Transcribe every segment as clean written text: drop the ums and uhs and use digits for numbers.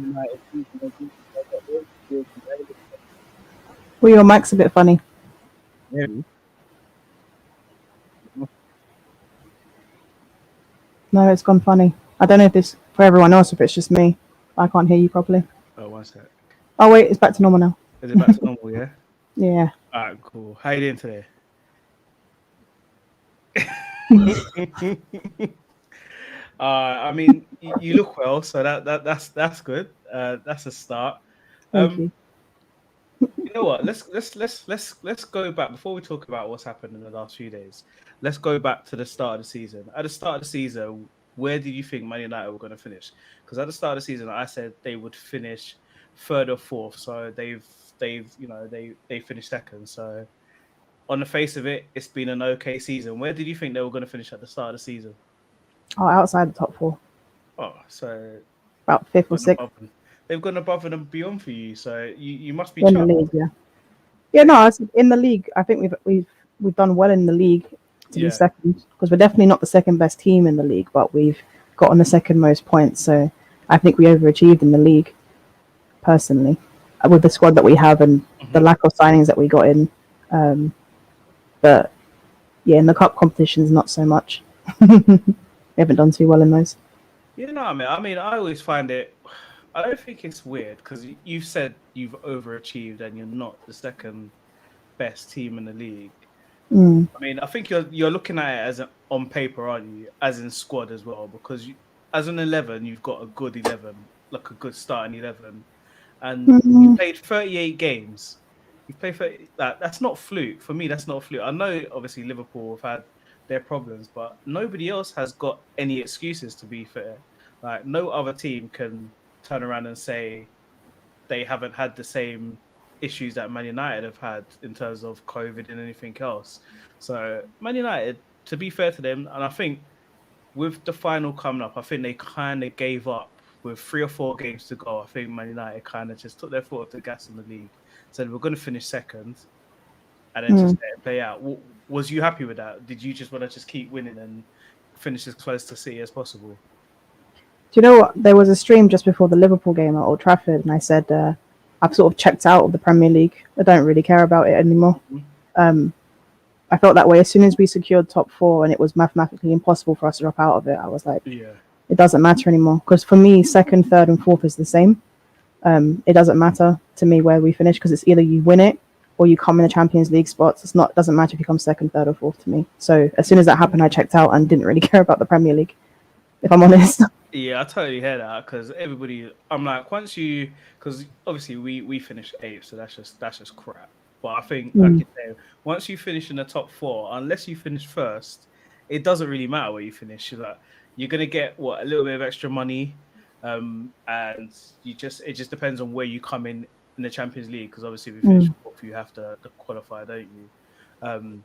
United season as well. I got all the deals available. Well, your mic's a bit funny. Yeah. No, it's gone funny. I don't know if this for everyone else, if it's just me. I can't hear you properly. Oh, one sec. Oh wait, it's back to normal now. Is it back to normal? Yeah. Yeah. All right, cool. How you doing today? I mean, you look well, so that's good. That's a start. Thank Um, you. you know what? Let's go back before we talk about what's happened in the last few days. Let's go back to the start of the season. At the start of the season, where did you think Man United were going to finish? Because at the start of the season, I said they would finish third or fourth. So they finished second. So on the face of it, it's been an okay season. Where did you think they were going to finish at the start of the season? Oh, outside the top four, Oh, so about fifth or gone sixth above, they've gone above and beyond for you. So you must be in the chuffed. league. Yeah. Yeah. No, I said in the league. I think we've done well in the league to be Yeah. second because we're definitely not the second best team in the league, but we've gotten the second most points. So I think we overachieved in the league personally with the squad that we have and the Mhm. lack of signings that we got in. But yeah, in the cup competitions, not so much. We haven't done too well in those. You know what I mean? I mean, I always find it. I don't think it's weird because you've said you've overachieved and you're not the second best team in the league. Mm, I mean, I think you're looking at it as on paper, aren't you? As in squad as well, because as an 11, you've got a good 11, like a good starting 11, and you mm, played 38 games. You played 30, that's not fluke for me. That's not a fluke. I know, obviously, Liverpool have had their problems, but nobody else has got any excuses. To be fair, like no other team can turn around and say they haven't had the same issues that Man United have had in terms of COVID and anything else. So Man United, to be fair to them, and I think with the final coming up, I think they kind of gave up with 3 or 4 games to go. I think Man United kind of just took their foot off the gas in the league, said we're going to finish second, and then just mm. let it play out. Was you happy with that? Did you just want to just keep winning and finish as close to City as possible? Do you know what? There was a stream just before the Liverpool game at Old Trafford, and I said I've sort of checked out of the Premier League. I don't really care about it anymore. Mhm. I felt that way as soon as we secured top four, and it was mathematically impossible for us to drop out of it. I was like, Yeah, it doesn't matter anymore because for me, second, third, and fourth is the same. It doesn't matter to me where we finish because it's either you win it or you come in the Champions League spots. It's not. It doesn't matter if you come second, third, or fourth to me. So as soon as that happened, I checked out and didn't really care about the Premier League. If I'm honest. yeah, I totally hear that because everybody, I'm like, because obviously we finished eighth, so that's just crap. But I think, like Mm, you say, once you finish in the top four, unless you finish first, it doesn't really matter where you finish. You're gonna get what a little bit of extra money, and it just depends on where you come in the Champions League because obviously if you finish mm, fourth, you have to qualify, don't you? Um,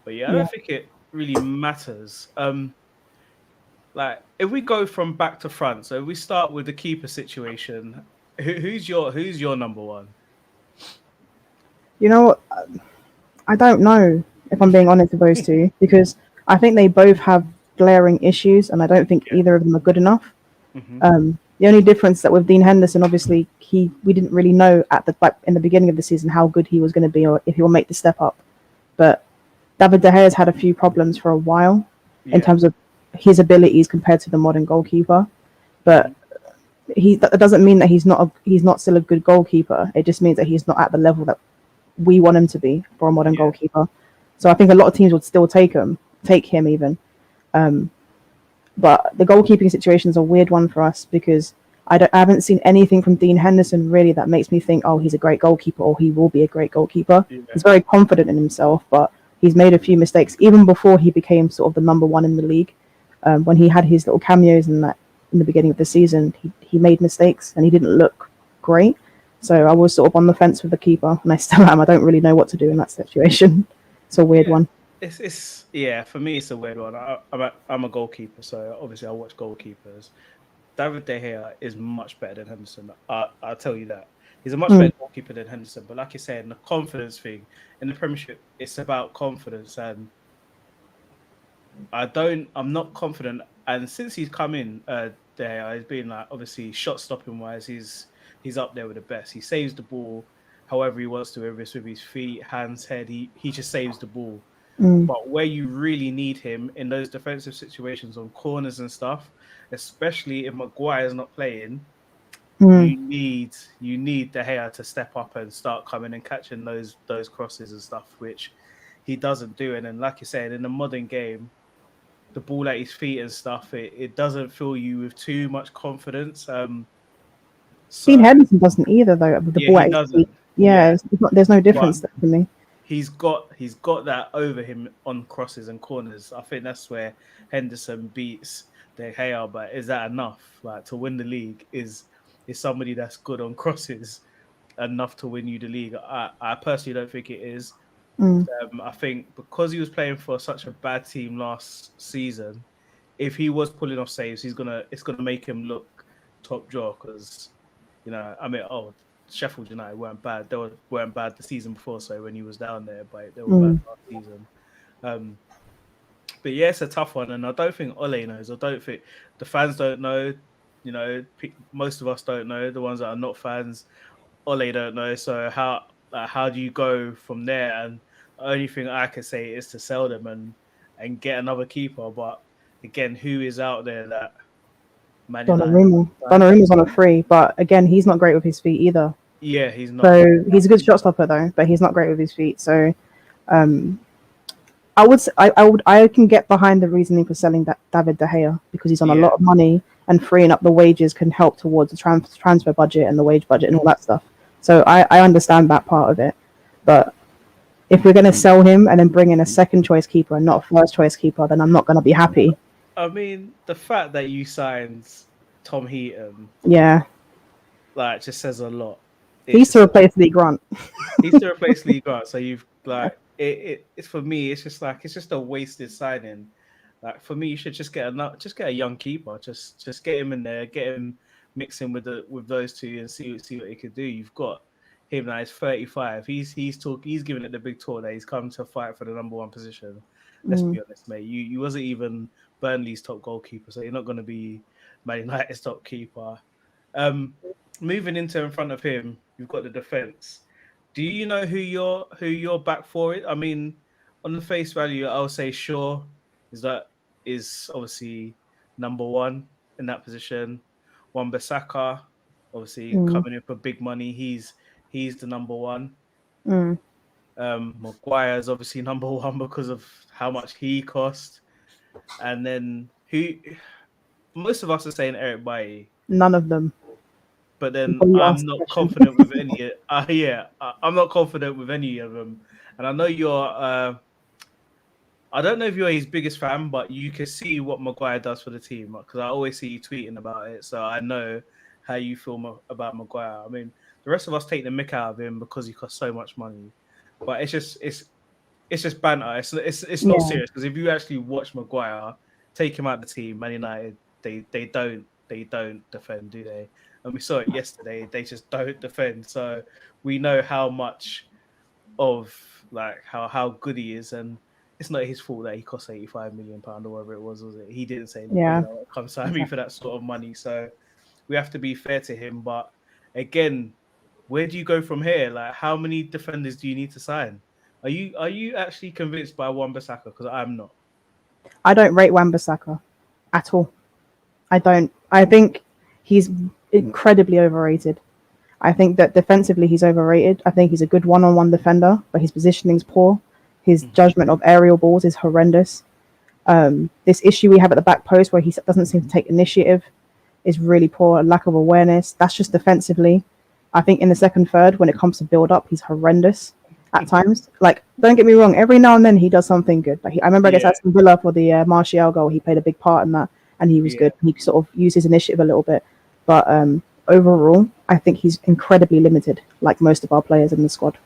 but yeah, I yeah. don't think it really matters. Like if we go from back to front, so if we start with the keeper situation. Who's your number one? You know what? I don't know if I'm being honest with those two because I think they both have glaring issues, and I don't think Yeah. either of them are good enough. Hmm. The only difference that with Dean Henderson, obviously, we didn't really know at the like, in the beginning of the season how good he was going to be or if he will make the step up. But David De Gea has had a few problems for a while in Yeah. terms of his abilities compared to the modern goalkeeper. But Hmm. that doesn't mean that he's not still a good goalkeeper. It just means that he's not at the level that we want him to be for a modern Yeah. goalkeeper. So I think a lot of teams would still take him even. But the goalkeeping situation is a weird one for us because I haven't seen anything from Dean Henderson really that makes me think, oh, he's a great goalkeeper or he will be a great goalkeeper. Yeah. He's very confident in himself, but he's made a few mistakes even before he became sort of the number one in the league. When he had his little cameos in that in the beginning of the season, he made mistakes and he didn't look great. So I was sort of on the fence with the keeper, and I still am. I don't really know what to do in that situation. It's a weird Yeah. one. It's yeah. For me, it's a weird one. I'm a goalkeeper, so obviously I watch goalkeepers. David De Gea is much better than Henderson. I'll tell you that. He's a much Mm, better goalkeeper than Henderson. But like you said, the confidence thing in the Premiership, it's about confidence, and I'm not confident and since he's come in, there he's been like obviously shot stopping wise, he's up there with the best. He saves the ball however he wants to, whether it's with his feet, hands, head. He just saves the ball. Mm. But where you really need him in those defensive situations on corners and stuff, especially if Maguire's not playing, Mm. you need De Gea to step up and start coming and catching those crosses and stuff, which he doesn't do. And then, like you said, in the modern game, the ball at his feet and stuff, it doesn't fill you with too much confidence. Dean So Henderson doesn't either, though, with the yeah, ball he at his feet. doesn't. Yeah, Yeah, there's no but difference there for me. he's got that over him on crosses and corners. I think that's where Henderson beats De Gea. But is that enough? Like to win the league is somebody that's good on crosses enough to win you the league? I personally don't think it is. Mm. I think because he was playing for such a bad team last season, if he was pulling off saves, it's gonna make him look top draw because I mean, Sheffield United weren't bad. They weren't bad the season before, so when he was down there, but they were bad Mm. last season. But yeah, it's a tough one, and I don't think Ole knows. I don't think the fans don't know. Most of us don't know. The ones that are not fans, Ole don't know. So how do you go from there? And the only thing I can say is to sell them and get another keeper. But again, who is out there that Man United? Donnarumma. Donnarumma's on a free, but again, he's not great with his feet either. Yeah, he's not. So he's a good shot stopper though, but he's not great with his feet. So um, I can get behind the reasoning for selling that David De Gea because he's on a Yeah. lot of money and freeing up the wages can help towards the transfer budget and the wage budget and all that stuff. So I understand that part of it, but if we're going to sell him and then bring in a second choice keeper and not a first choice keeper, then I'm not going to be happy. I mean, the fact that you signed Tom Heaton, Yeah, like, just says a lot. he's to replace Lee Grant. He's to replace Lee Grant. So you've it's for me. It's just a wasted signing. Like for me, you should just get a young keeper. Just get him in there, get him mixing with those two and see what he could do. You've got him now. He's 35. He's giving it the big talk that he's come to fight for the number one position. Let's be honest, mate. You wasn't even Burnley's top goalkeeper, so you're not going to be Man United's top keeper. Moving into in front of him, you've got the defense. Do you know who you're back for it? I mean, on the face value, I'll say Shaw is obviously number one in that position. Wan-Bissaka, obviously coming in for big money. He's the number one. Maguire is obviously number one because of how much he cost. And then most of us are saying Eric Bailly. None of them. But then Before you I'm ask the not question. confident with any. I'm not confident with any of them. And I know you're. I don't know if you're his biggest fan, but you can see what Maguire does for the team because I always see you tweeting about it. So I know how you feel about Maguire. I mean, the rest of us take the mick out of him because he costs so much money. But it's just banter. It's not serious because if you actually watch Maguire, take him out of the team, Man United, they don't defend, do they? And we saw it yesterday. They just don't defend. So we know how much of like how good he is, and it's not his fault that he cost £85 million or whatever it was it? He didn't say, Yeah. come sign me for that sort of money. So we have to be fair to him. But again, where do you go from here? Like, how many defenders do you need to sign? Are you actually convinced by Wan-Bissaka? Because I'm not. I don't rate Wan-Bissaka at all. I don't. I think he's incredibly overrated. I think that defensively he's overrated. I think he's a good one-on-one defender, but his positioning's poor. His judgment of aerial balls is horrendous. This issue we have at the back post where he doesn't seem to take initiative is really poor. Lack of awareness. That's just defensively. I think in the second third, when it comes to build-up, he's horrendous at times. Like, don't get me wrong. Every now and then he does something good. Like I remember against Aston Villa for the Martial goal, he played a big part in that, and he was good. He sort of used his initiative a little bit, but overall, I think he's incredibly limited, like most of our players in the squad.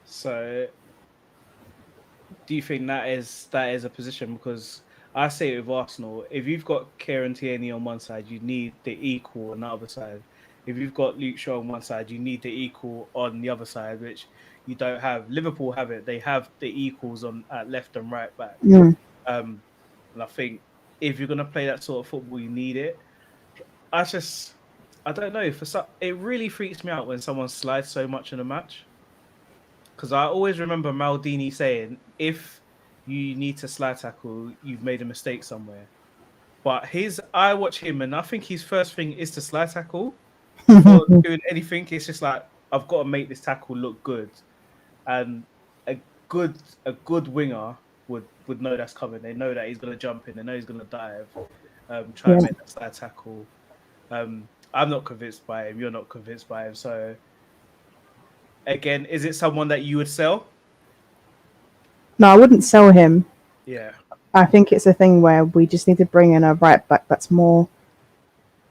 So, do you think that is a position? Because I say it with Arsenal, if you've got Kieran Tierney on one side, you need the equal on the other side. If you've got Luke Shaw on one side, you need the equal on the other side, which you don't have. Liverpool have it; they have the equals at left and right back. And I think if you're gonna play that sort of football, you need it. I don't know. It really freaks me out when someone slides so much in a match. Because I always remember Maldini saying, if you need to slide tackle, you've made a mistake somewhere. But I watch him, and I think his first thing is to slide tackle. Before doing anything, it's just like, I've got to make this tackle look good. And a good winger would know that's coming. They know that he's going to jump in. They know he's going to dive. Try and make that slide tackle. I'm not convinced by him. You're not convinced by him. So, again, is it someone that you would sell? No, I wouldn't sell him. Yeah. I think it's a thing where we just need to bring in a right back that's more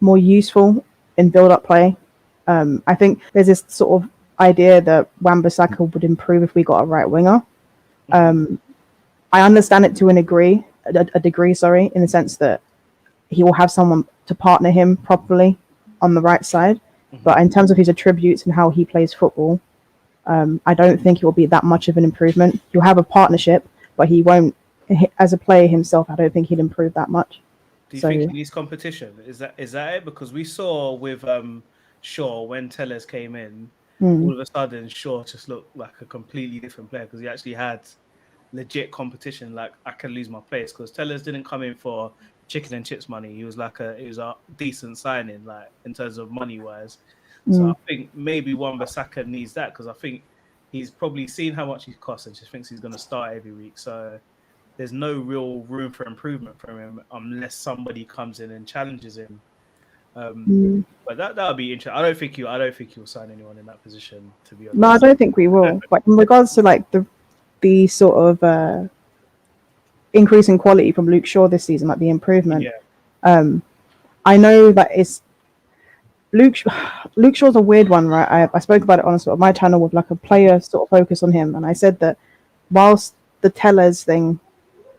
useful in build-up play. I think there's this sort of idea that Wan-Bissaka would improve if we got a right winger. I understand it to a degree, in the sense that he will have someone to partner him properly on the right side. But in terms of his attributes and how he plays football, I don't think it will be that much of an improvement. You'll have a partnership, but he won't, as a player himself, I don't think he'd improve that much. Do you think he needs competition? Is that it? Because we saw with Shaw, when Telles came in, all of a sudden Shaw just looked like a completely different player because he actually had legit competition. Like, I can lose my place because Telles didn't come in for chicken and chips money. He was a decent signing, like, in terms of money wise. So I think maybe Wan-Bissaka needs that, because I think he's probably seen how much he costs and just thinks he's going to start every week. So there's no real room for improvement from him unless somebody comes in and challenges him. But that would be interesting. I don't think you'll sign anyone in that position, to be honest. No, I don't think we will. But in regards to like the sort of increase in quality from Luke Shaw this season, like the improvement. I know that it's Luke Shaw's a weird one, right? I spoke about it on sort of my channel with like a player sort of focus on him, and I said that whilst the Telles thing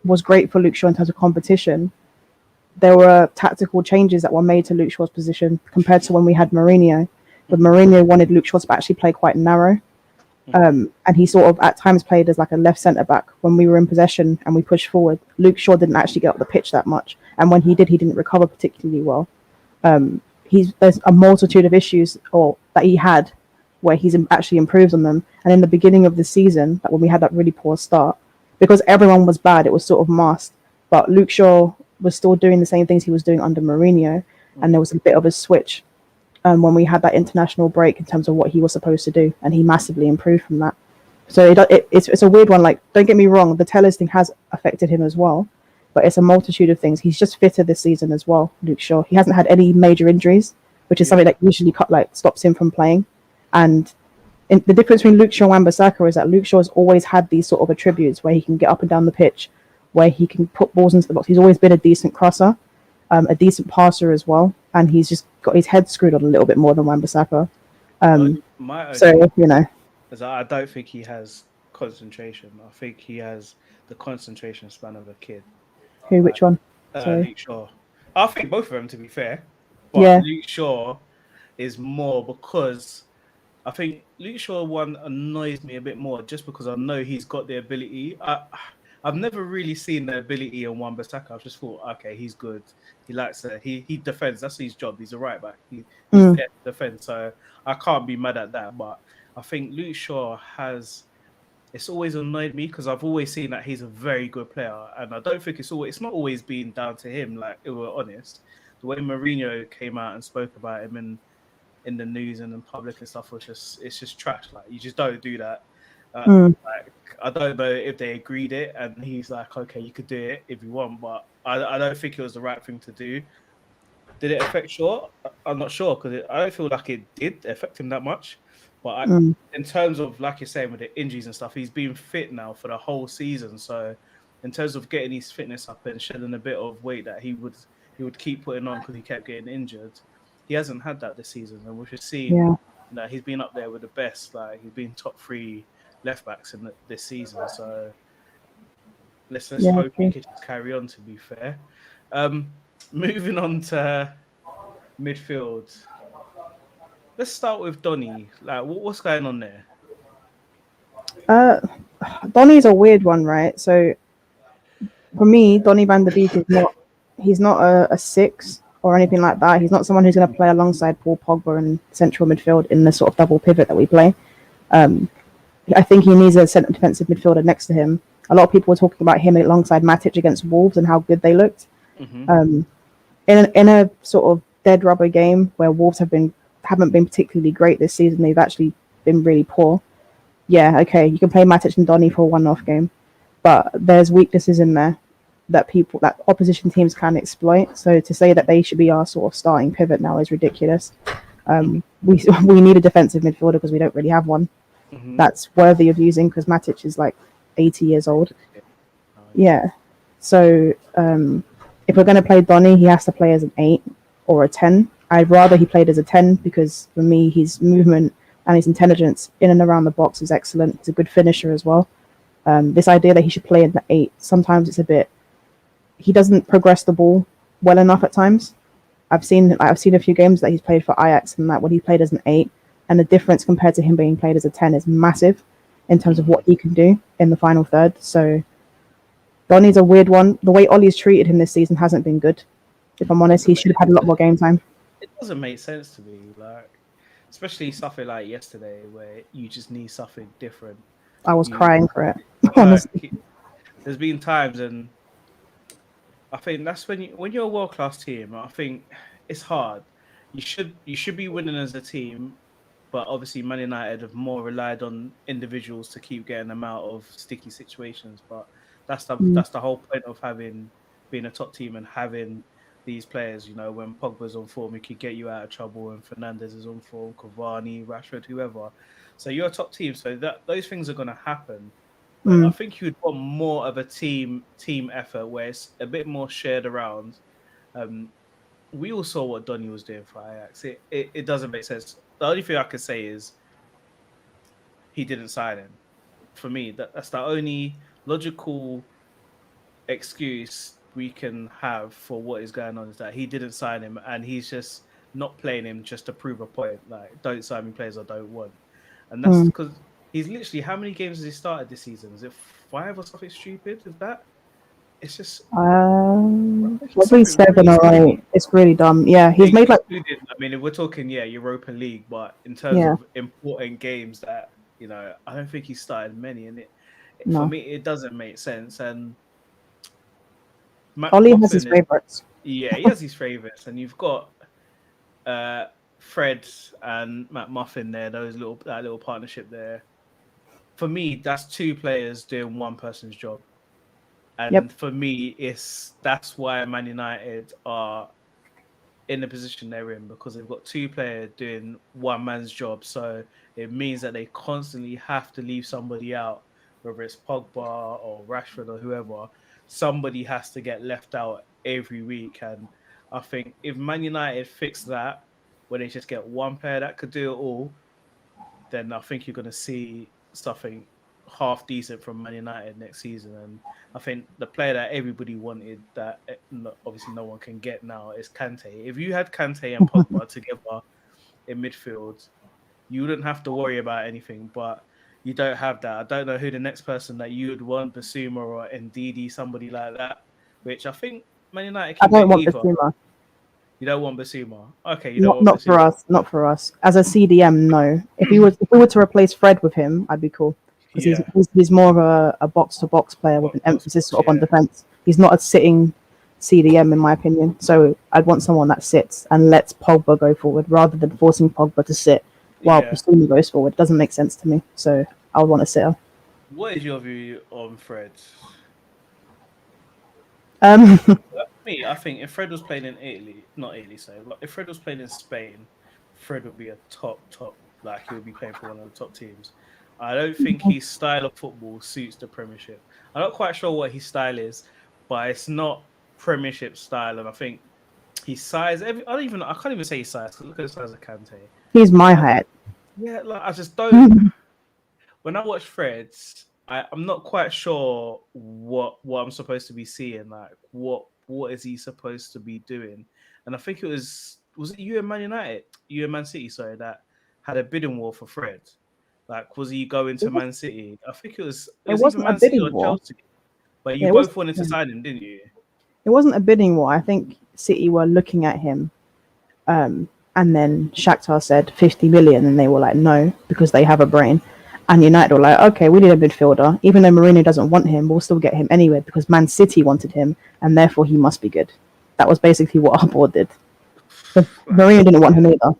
was great for Luke Shaw in terms of competition, there were tactical changes that were made to Luke Shaw's position compared to when we had Mourinho. But Mourinho wanted Luke Shaw to actually play quite narrow, and he sort of at times played as like a left centre back when we were in possession and we pushed forward. Luke Shaw didn't actually get up the pitch that much, and when he did, he didn't recover particularly well. There's a multitude of issues that he had where he's actually improved on them. And in the beginning of the season, when we had that really poor start, because everyone was bad, it was sort of masked. But Luke Shaw was still doing the same things he was doing under Mourinho, and there was a bit of a switch when we had that international break in terms of what he was supposed to do, and he massively improved from that. So it's a weird one. Like, don't get me wrong, the Telles thing has affected him as well, but it's a multitude of things. He's just fitter this season as well, Luke Shaw. He hasn't had any major injuries, which is something that usually stops him from playing. And the difference between Luke Shaw and Wan-Bissaka is that Luke Shaw has always had these sort of attributes where he can get up and down the pitch, where he can put balls into the box. He's always been a decent crosser, a decent passer as well, and he's just got his head screwed on a little bit more than Wan-Bissaka. I don't think he has concentration. I think he has the concentration span of a kid. Who? Which one? Luke Shaw. I think both of them, to be fair. But Luke Shaw is more because I think Luke Shaw one annoys me a bit more just because I know he's got the ability. I've never really seen the ability in Wan-Bissaka. I've just thought, okay, he's good. He likes to, he defends. That's his job. He's a right back. He's there to defend. So I can't be mad at that. But I think Luke Shaw it's always annoyed me because I've always seen that he's a very good player. And I don't think it's not always been down to him, like, if we're honest. The way Mourinho came out and spoke about him in the news and in public and stuff it's just trash. Like, you just don't do that. Like, I don't know if they agreed it and he's like, okay, you could do it if you want, but I don't think it was the right thing to do. Did it affect Shaw? I'm not sure because I don't feel like it did affect him that much. But in terms of, like you're saying, with the injuries and stuff, he's been fit now for the whole season. So in terms of getting his fitness up and shedding a bit of weight that he would keep putting on because he kept getting injured, he hasn't had that this season. And we've just seen that he's been up there with the best. Like, he's been top 3 left backs in this season. So let's hope he can just carry on, to be fair. Moving on to midfield. Let's start with Donny. Like, what's going on there? Donny's a weird one, right? So for me, Donny van de Beek is not he's not a six or anything like that. He's not someone who's going to play alongside Paul Pogba in central midfield in the sort of double pivot that we play. I think he needs a centre defensive midfielder next to him. A lot of people were talking about him alongside Matic against Wolves and how good they looked. Mm-hmm. In a sort of dead rubber game where Wolves haven't been particularly great this season, they've actually been really poor. Yeah, okay, you can play Matic and Donny for a one-off game, but there's weaknesses in there that opposition teams can exploit. So to say that they should be our sort of starting pivot now is ridiculous. We need a defensive midfielder because we don't really have one Mm-hmm. that's worthy of using, because Matic is like 80 years old. Yeah. So if we're going to play Donny, he has to play as an 8 or a 10. I'd rather he played as a 10 because for me, his movement and his intelligence in and around the box is excellent. He's a good finisher as well. This idea that he should play in the 8, sometimes it's a bit... He doesn't progress the ball well enough at times. I've seen a few games that he's played for Ajax and that when he played as an 8, and the difference compared to him being played as a 10 is massive in terms of what he can do in the final third. So Donny's a weird one. The way Ollie's treated him this season hasn't been good. If I'm honest, he should have had a lot more game time. It doesn't make sense to me, like, especially something like yesterday where you just need something different. I was crying for it, honestly. There's been times, and I think that's when you're a world-class team, I think it's hard. You should be winning as a team, but obviously Man United have more relied on individuals to keep getting them out of sticky situations. But that's the whole point of being a top team and having these players. You know, when Pogba's on form, he could get you out of trouble, and Fernandes is on form, Cavani, Rashford, whoever. So you're a top team, so those things are going to happen. But I think you'd want more of a team effort where it's a bit more shared around. We all saw what Donny was doing for Ajax. It doesn't make sense. The only thing I could say is he didn't sign him. For me, that's the only logical excuse we can have for what is going on, is that he didn't sign him and he's just not playing him just to prove a point. Like, don't sign me players I don't want. And that's because he's literally, how many games has he started this season? Is it 5 or something stupid? Is that? It's just probably 7 or 8. It's really dumb. Yeah, he's made like... I mean, if we're talking, Europa League, but in terms of important games that, I don't think he started many, and for me, it doesn't make sense. And Ollie has his favourites. Yeah, he has his favourites, and you've got Fred and Matt Muffin there. That little partnership there. For me, that's 2 players doing one person's job. And for me, that's why Man United are in the position they're in, because they've got 2 players doing one man's job. So it means that they constantly have to leave somebody out, whether it's Pogba or Rashford or whoever. Somebody has to get left out every week. And I think if Man United fix that, where they just get one player that could do it all, then I think you're going to see something half decent from Man United next season. And I think the player that everybody wanted, that obviously no one can get now, is Kante. If you had Kante and Pogba together in midfield, you wouldn't have to worry about anything, but you don't have that. I don't know who the next person that you would want, Basuma or Ndidi, somebody like that, which I think Man United can I don't want either. Basuma. You don't want Basuma? Okay, not for us. Not for us. As a CDM, no. If we were to replace Fred with him, I'd be cool. Because he's more of a box-to-box player with an emphasis sort of on defense. He's not a sitting CDM, in my opinion. So I'd want someone that sits and lets Pogba go forward rather than forcing Pogba to sit while Basuma goes forward. It doesn't make sense to me. So I would want a sitter. What is your view on Fred? Me, I think if Fred was playing in but if Fred was playing in Spain, Fred would be a top, like he would be playing for one of the top teams. I don't think his style of football suits the Premiership. I'm not quite sure what his style is, but it's not Premiership style. And I think his size, I can't even say his size, because look at the size of Kante. He's my height. Yeah, like I just don't. When I watch Fred, I'm not quite sure what I'm supposed to be seeing. Like, what is he supposed to be doing? And I think was it you and Man City, sorry, that had a bidding war for Fred. Like, was he going to Man City? I think it was wasn't Man a City bidding or war. Chelsea. But you both wanted to sign him, didn't you? It it wasn't a bidding war. I think City were looking at him, and then Shakhtar said 50 million, and they were like, no, because they have a brain. And United were like, okay, we need a midfielder. Even though Mourinho doesn't want him, we'll still get him anyway because Man City wanted him, and therefore he must be good. That was basically what our board did. So Mourinho didn't want him either.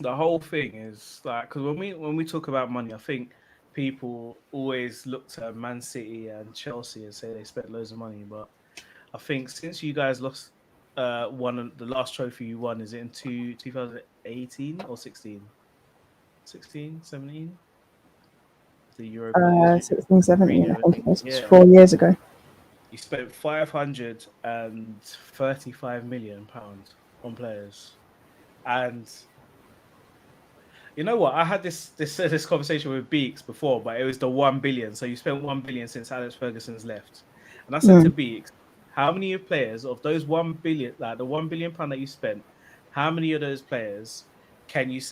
The whole thing is like, because when we talk about money, I think people always look to Man City and Chelsea and say they spent loads of money, but I think since you guys lost one, the last trophy you won, is it in 2018 or 16? 16, 17? The Europa League. 16, 17, I think it was. Yeah. 4 years ago. You spent £535 million on players, and you know what? I had this conversation with Beeks before, but it was the 1 billion. So you spent 1 billion since Alex Ferguson's left, and I said to Beeks, how many players of those 1 billion, like the 1 billion pound that you spent, how many of those players can you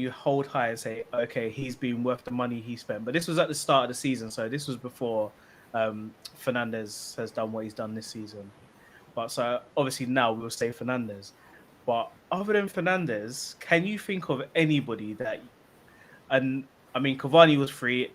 hold high and say, okay, he's been worth the money he spent? But this was at the start of the season, so this was before Fernandes has done what he's done this season. But so obviously now we'll say Fernandes. But other than Fernandes, can you think of anybody that? And I mean, Cavani was free.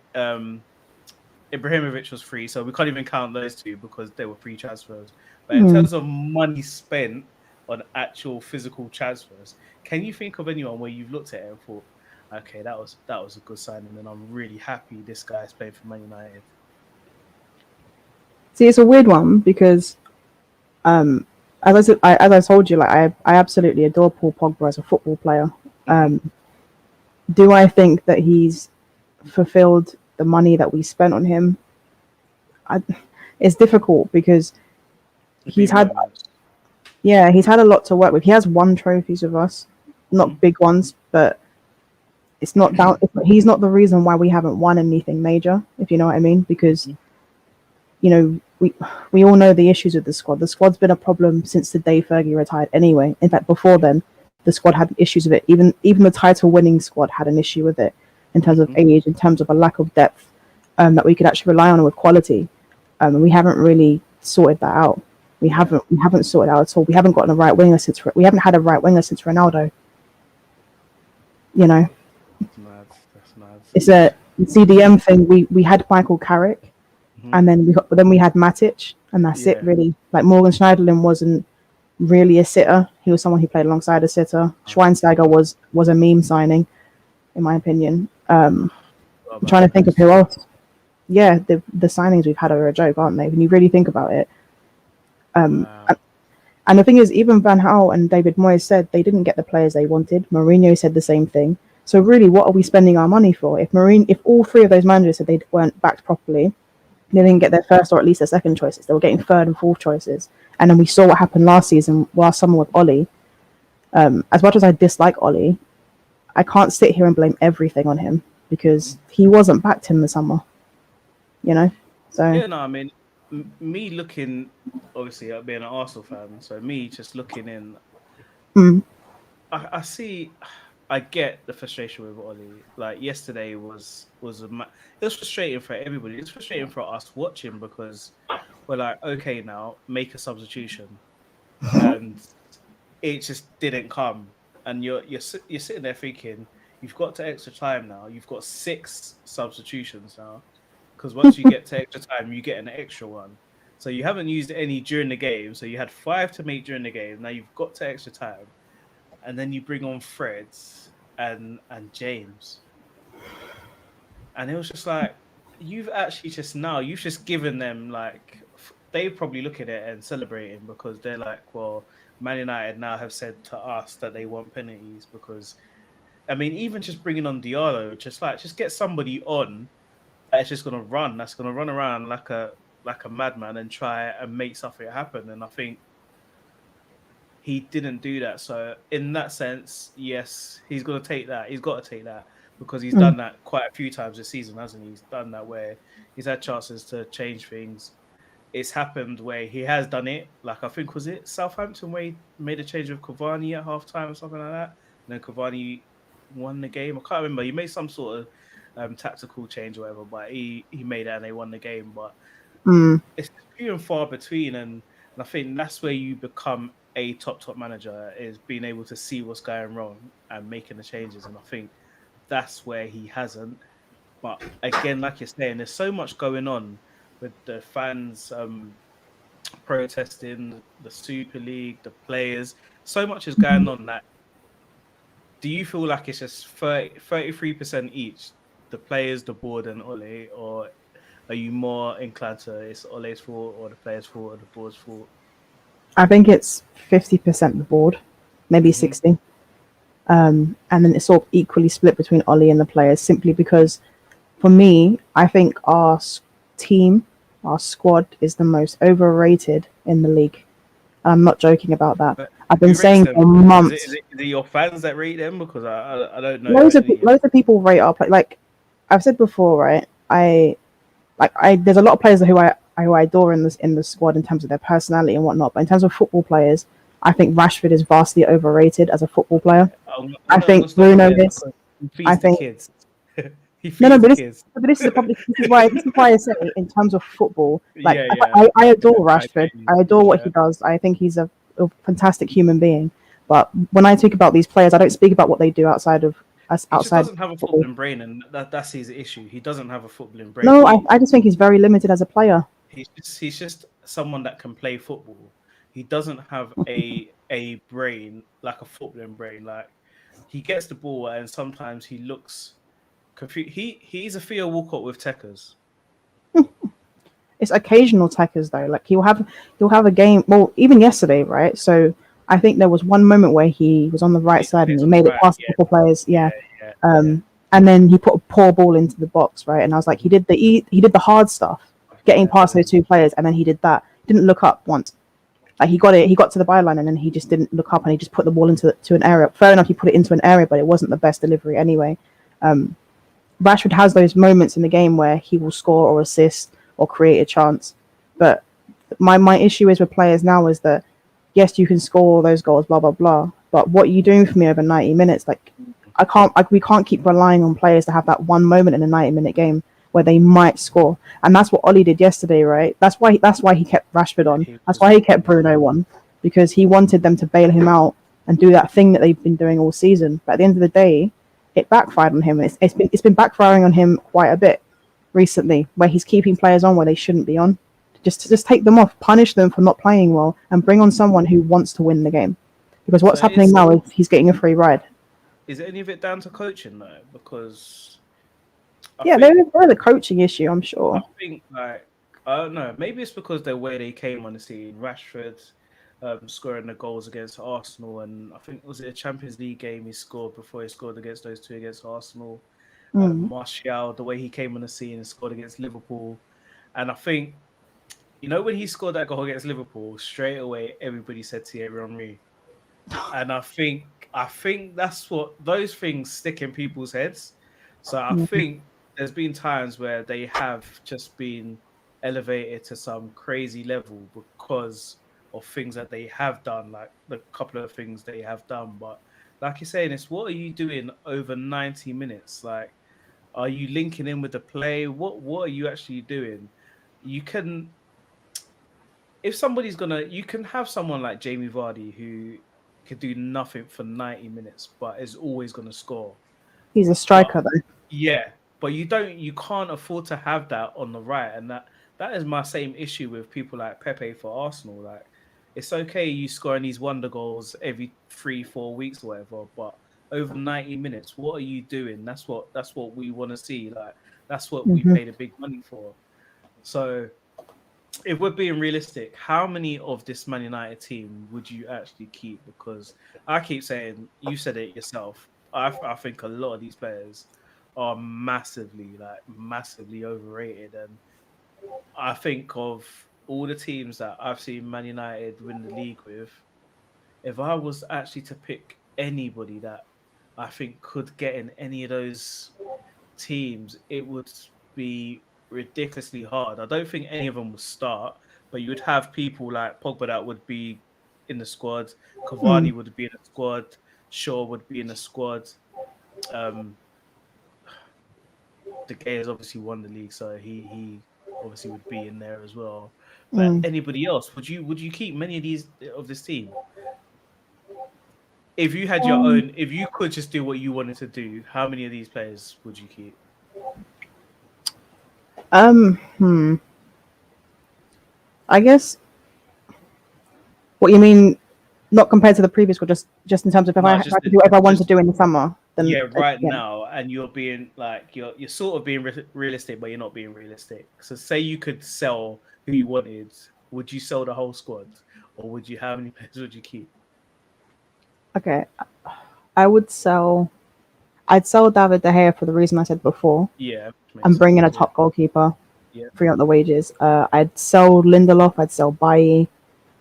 Ibrahimovic was free, so we can't even count those two because they were free transfers. But in terms of money spent on actual physical transfers, can you think of anyone where you've looked at it and thought, okay, that was a good signing, and I'm really happy this guy's playing for Man United? See, it's a weird one because, as I told you, like I absolutely adore Paul Pogba as a football player. Do I think that he's fulfilled the money that we spent on him? It's difficult because he's had a lot to work with. He has won trophies with us, not big ones, but it's not down. He's not the reason why we haven't won anything major, if you know what I mean. Because you know, we all know the issues with the squad. The squad's been a problem since the day Fergie retired. Anyway, in fact, before then, the squad had issues with it. Even the title-winning squad had an issue with it in terms of age, in terms of a lack of depth that we could actually rely on with quality. We haven't really sorted that out. We haven't sorted out at all. We haven't gotten a right winger since Ronaldo. You know, that's mad. It's a CDM thing. We had Michael Carrick, and then we had Matic, and that's it really. Like Morgan Schneiderlin wasn't really a sitter. He was someone who played alongside a sitter. Schweinsteiger was a meme signing, in my opinion. I'm trying to think of who else. Yeah, the signings we've had are a joke, aren't they? When you really think about it. And the thing is, even Van Gaal and David Moyes said they didn't get the players they wanted. Mourinho said the same thing. So really, what are we spending our money for? If all three of those managers said they weren't backed properly, they didn't get their first or at least their second choices. They were getting third and fourth choices. And then we saw what happened last season last summer with Ollie. As much as I dislike Ollie, I can't sit here and blame everything on him because he wasn't backed in the summer. You know? So yeah, no, I mean, me looking, obviously, being an Arsenal fan, so me just looking in, I see, I get the frustration with Ollie. Like yesterday it was frustrating for everybody. It's frustrating for us watching because we're like, okay, now make a substitution, and it just didn't come. And you're sitting there thinking you've got to extra time now. You've got 6 substitutions now. Because once you get to extra time, you get an extra one. So you haven't used any during the game. So you had 5 to make during the game. Now you've got to extra time. And then you bring on Fred and James. And it was just like, you've just given them, like, they probably look at it and celebrating because they're like, well, Man United now have said to us that they want penalties because, I mean, even just bringing on Diallo, just get somebody on that's just going to run. That's going to run around like a madman and try and make something happen. And I think he didn't do that. So in that sense, yes, he's going to take that. He's got to take that because he's done that quite a few times this season, hasn't he? He's done that where he's had chances to change things. It's happened where he has done it. Like I think was it Southampton where he made a change with Cavani at halftime or something like that. And then Cavani won the game. I can't remember. He made some sort of tactical change or whatever, but he made it and they won the game. But Mm. it's few and far between, and I think that's where you become a top manager, is being able to see what's going wrong and making the changes. And I think that's where he hasn't. But again, like you're saying, there's so much going on with the fans protesting, the Super League, the players. So much is going on that. Do you feel like it's just 33% each, the players, the board, and Ole, or are you more inclined to it's Ole's fault or the players' fault or the board's fault? I think it's 50% the board, maybe Hmm. 60. And then it's sort of equally split between Ollie and the players, simply because for me, I think our team, our squad is the most overrated in the league. I'm not joking about that. But I've been who rates saying for them? months. Is it your fans that rate them? Because I don't know Loads of any. loads of people rate our play. Like I've said before, right? I there's a lot of players who I adore in the squad in terms of their personality and whatnot. But in terms of football players, I think Rashford is vastly overrated as a football player. I'm I gonna think stop you Bruno there is. because he I feeds the think kids. He no, no, feeds the kids. but this is the problem. This is why I say in terms of football, like Yeah, yeah. I adore I Rashford. get you. I adore what Yeah. he does. I think he's a fantastic human being. But when I speak about these players, I don't speak about what they do outside of us, He just outside of doesn't have a football. footballing brain, and that's his issue. He doesn't have a footballing brain. No, I just think he's very limited as a player. He's just someone that can play football. He doesn't have a brain like a footballing brain. Like he gets the ball and sometimes he looks confused. He's a Theo Walcott with techers. It's occasional tackers though. Like he'll have a game. Well, even yesterday, right? So I think there was one moment where he was on the right side and Plays he on the made it right. past a Yeah, couple players. Yeah. yeah, yeah. Um, and then he put a poor ball into the box, right? And I was like, he did the hard stuff, getting Yeah, past those two players, and then he did that. Didn't look up once. Like he got it, he got to the byline, and then he just didn't look up, and he just put the ball to an area. Fair enough, he put it into an area, but it wasn't the best delivery anyway. Rashford has those moments in the game where he will score or assist or create a chance, but my issue is with players now is that yes, you can score all those goals, blah blah blah. But what are you doing for me over 90 minutes? Like we can't keep relying on players to have that one moment in a 90-minute game where they might score, and that's what Ollie did yesterday, right? That's why he kept Rashford on. he That's was. why he kept Bruno on because he wanted them to bail him out and do that thing that they've been doing all season. But at the end of the day, it backfired on him, and it's been backfiring on him quite a bit recently, where he's keeping players on where they shouldn't be on. Just take them off, punish them for not playing well, and bring on someone who wants to win the game. Because So what's happening now is he's getting a free ride. is any of it down to coaching though? Because I Yeah, think there's a coaching issue, I'm I sure. think like I don't know. Maybe it's because the way they came on the scene. Rashford scoring the goals against Arsenal, and I think was it a Champions League game he scored before he scored against those two against Arsenal. Mm. Martial, the way he came on the scene and scored against Liverpool, and I think when he scored that goal against Liverpool, straight away everybody said Thierry Henry, and I think that's what those things stick in people's heads. So I Mm. think there's been times where they have just been elevated to some crazy level because of things that they have done, like the couple of things they have done. But like you're saying, it's what are you doing over 90 minutes? Like, are you linking in with the play? What are you actually doing? You can if somebody's gonna you can have someone like Jamie Vardy who could do nothing for 90 minutes but is always gonna score. He's a But striker, though. yeah, but you can't afford to have that on the right. And that is my same issue with people like Pepe for Arsenal. Like it's okay you scoring these wonder goals every 3-4 weeks or whatever, but over 90 minutes, what are you doing? That's what we want to see. Like that's what we Hmm. paid a big money for. So if we're being realistic, how many of this Man United team would you actually keep? Because I keep saying, you said it yourself. I think a lot of these players are massively overrated. And I think of all the teams that I've seen Man United win the league with, if I was actually to pick anybody that I think could get in any of those teams, it would be ridiculously hard. I don't think any of them would start, but you would have people like Pogba that would be in the squad, Mm. Cavani would be in the squad, Shaw would be in the squad. Um, De Gea has obviously won the league, so he obviously would be in there as well. But Mm. anybody else, would you keep many of these of this team? If you had your Um, own, if you could just do what you wanted to do, how many of these players would you keep? hmm. I guess what you mean, not compared to the previous, or just in terms of if No, I had to do whatever I wanted to just do in the summer, then yeah, right yeah. now, and you're being like you're sort of being realistic, but you're not being realistic. So say you could sell who you wanted, would you sell the whole squad, or would you? How many players would you keep? Okay, I would sell. I'd sell David De Gea for the reason I said before. Yeah, which I'm makes bringing a sense. top goalkeeper, Yeah, free up the wages. I'd sell Lindelof. I'd sell Bailly.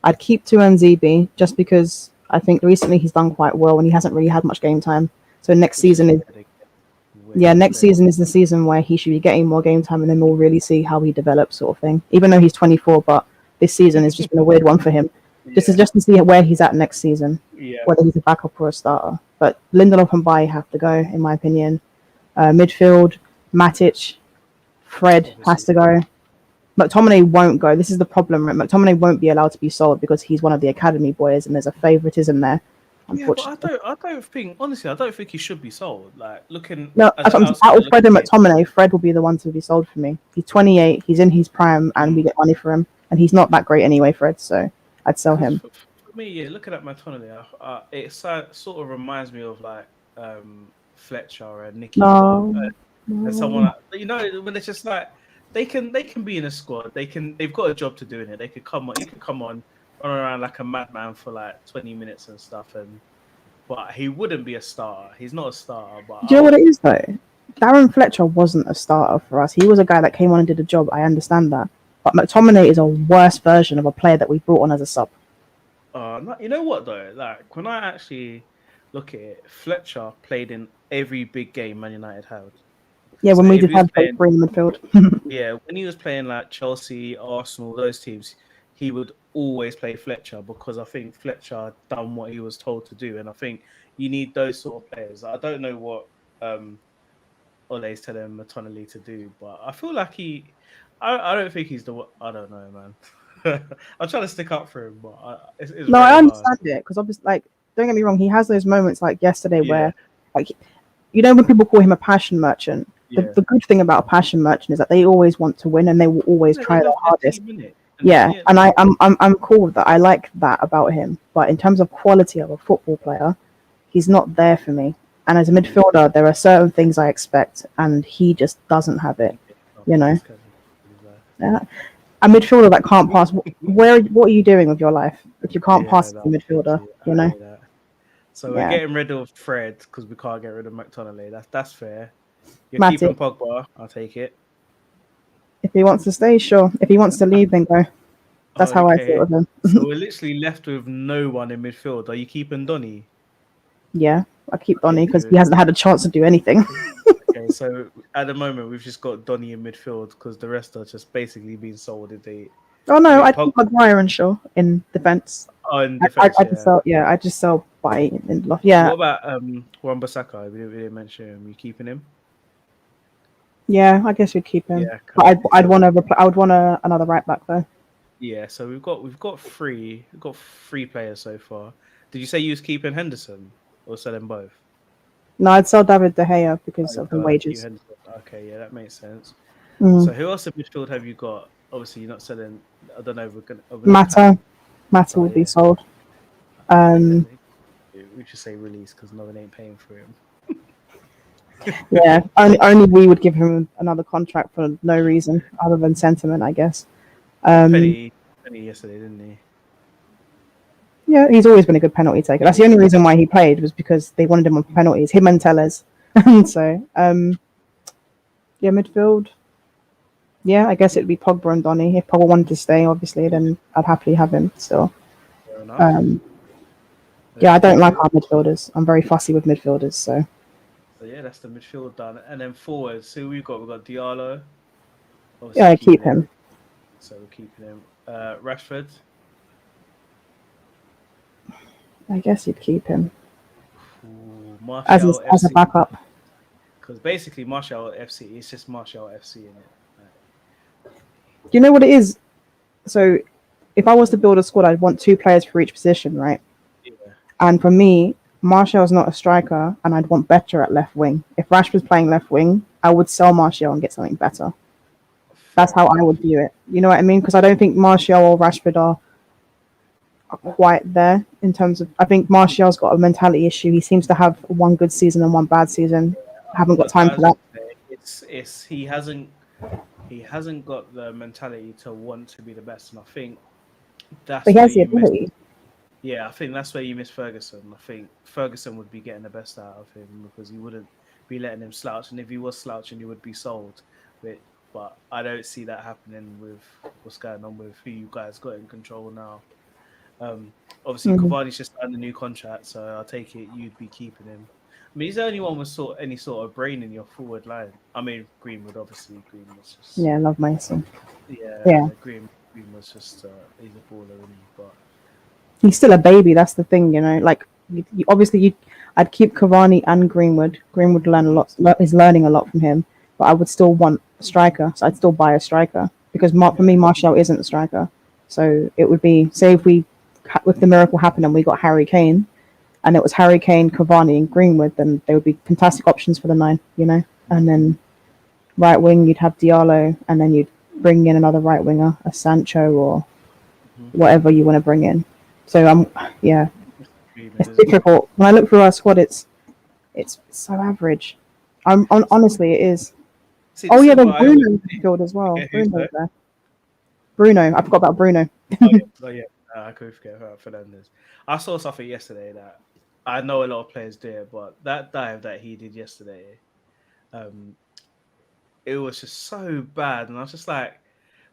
I'd keep Tuanzebe just because I think recently he's done quite well and he hasn't really had much game time. So next which is season is where next season is the season where he should be getting more game time, and then we'll really see how he develops, sort of thing. Even though he's 24, but this season has just been a weird one for him. yeah, Just to see where he's at next season, yeah. whether he's a backup or a starter. But Lindelof and Bailly have to go, in my opinion. Midfield, Matic, Fred has to go. McTominay won't go. This is the problem, right? McTominay won't be allowed to be sold because he's one of the academy boys, and there's a favoritism there. Yeah, but Unfortunately, I don't think honestly, I don't think he should be sold. Like looking no. as an Out outsider of Fred looking and in. McTominay, Fred will be the one to be sold for me. He's 28. He's in his prime, and we get money for him. And he's not that great anyway, Fred. So I'd sell him. For me, yeah, looking at McTominay, it sort of reminds me of like Fletcher and Nicky No, and someone like, you know, when it's just like they can be in a squad. They've got a job to do in it. They could come on. You could come on, run around like a madman for like 20 minutes and stuff, but he wouldn't be a starter. He's not a starter. But do you know what it is though? Darren Fletcher wasn't a starter for us. He was a guy that came on and did a job. I understand that. But McTominay is a worse version of a player that we brought on as a sub. you know what though? Like when I actually look at it, Fletcher played in every big game Man United had. Yeah, So when we if did he was have playing, three in the midfield. yeah, when he was playing like Chelsea, Arsenal, those teams, he would always play Fletcher because I think Fletcher done what he was told to do, and I think you need those sort of players. I don't know what Ole's telling McTominay to do, but I feel like I don't think he's the one. I don't know, man. I'm trying to stick up for him, but it's No, very I hard. understand it because obviously, like, don't get me wrong, he has those moments like yesterday Yeah. where, like, you know, when people call him a passion merchant. Yeah. The good thing about a passion merchant is that they always want to win and they will always Yeah, try they their love their hardest. team, innit? Yeah, and I'm cool with that. I like that about him. But in terms of quality of a football player, he's not there for me. And as a midfielder, there are certain things I expect, and he just doesn't have it. You know, a midfielder that can't pass. What are you doing with your life if you can't pass as a midfielder? You know. So we're getting rid of Fred because we can't get rid of McTominay. That's fair. You're Matip. keeping Pogba. I'll take it. If he wants to stay, sure. If he wants to leave, then go. That's how I feel with him. So we're literally left with no one in midfield. Are you keeping Donny? Yeah, I keep Donny because he hasn't had a chance to do anything. Okay, so at the moment we've just got Donny in midfield because the rest are just basically being sold. Oh no, I'd keep Maguire and Shaw in defense. Oh, in defense, I just sell by in love. Yeah. What about Wan-Bissaka? We didn't mention him. You keeping him? Yeah, I guess we'd keep him. Yeah, but I would want another right back though. Yeah, so we've got three players so far. Did you say you was keeping Henderson or selling both? No, I'd sell David De Gea because of the wages. Okay, yeah, that makes sense. Mm. So who else in midfield have you got? Obviously, you're not selling. I don't know. Mata will be sold. We should say release because no one ain't paying for him. Yeah, only we would give him another contract for no reason other than sentiment, I guess. Penny yesterday, didn't he? Yeah, he's always been a good penalty taker. That's the only reason why he played was because they wanted him on penalties. Him and Tellez. So, yeah, midfield. Yeah, I guess it'd be Pogba and Donny. If Pogba wanted to stay, obviously, then I'd happily have him still. Fair enough. Yeah, I don't like our midfielders. I'm very fussy with midfielders, so yeah, that's the midfield done. And then forwards, who we've got Diallo. Obviously yeah, I keep him. So we're keeping him. Rashford. I guess you'd keep him. Ooh, as a backup. Because basically Martial FC, it's just Martial FC in it. you know what it is? So if I was to build a squad, I'd want 2 players for each position, right? Yeah. And for me, Martial's not a striker, and I'd want better at left wing. If Rashford's playing left wing, I would sell Martial and get something better. That's how I would view it. You know what I mean? Because I don't think Martial or Rashford are quite there in terms of. I think Martial's got a mentality issue. He seems to have one good season and one bad season. I haven't got time for that. It's he hasn't got the mentality to want to be the best, and I think that's But he where has the you miss. ability. Yeah, I think that's where you miss Ferguson. I think Ferguson would be getting the best out of him because he wouldn't be letting him slouch, and if he was slouching, he would be sold. But I don't see that happening with what's going on with who you guys got in control now. Obviously, Cavani's just signed a new contract, so I take it you'd be keeping him. I mean, he's the only one with any sort of brain in your forward line. I mean, Greenwood, obviously. Greenwood's just... Yeah, I love Mason. Yeah. Green was just... he's a baller, isn't he? But he's still a baby. That's the thing, you know. Like, I'd keep Cavani and Greenwood. Greenwood learn a lot. Is learning a lot from him. But I would still want a striker, so I'd still buy a striker because for me, Martial isn't a striker. So it would be, say, if the miracle happened and we got Harry Kane, and it was Harry Kane, Cavani, and Greenwood, then they would be fantastic options for the 9, you know. And then right wing, you'd have Diallo, and then you'd bring in another right winger, a Sancho or whatever you want to bring in. So it's difficult. When I look through our squad, it's so average. Honestly, it is. See, Oh yeah, there's Bruno midfield as well. Bruno's there. Bruno, I forgot about Bruno. I could forget about Fernandes. I saw something yesterday that I know a lot of players do it, but that dive that he did yesterday, it was just so bad, and I was just like,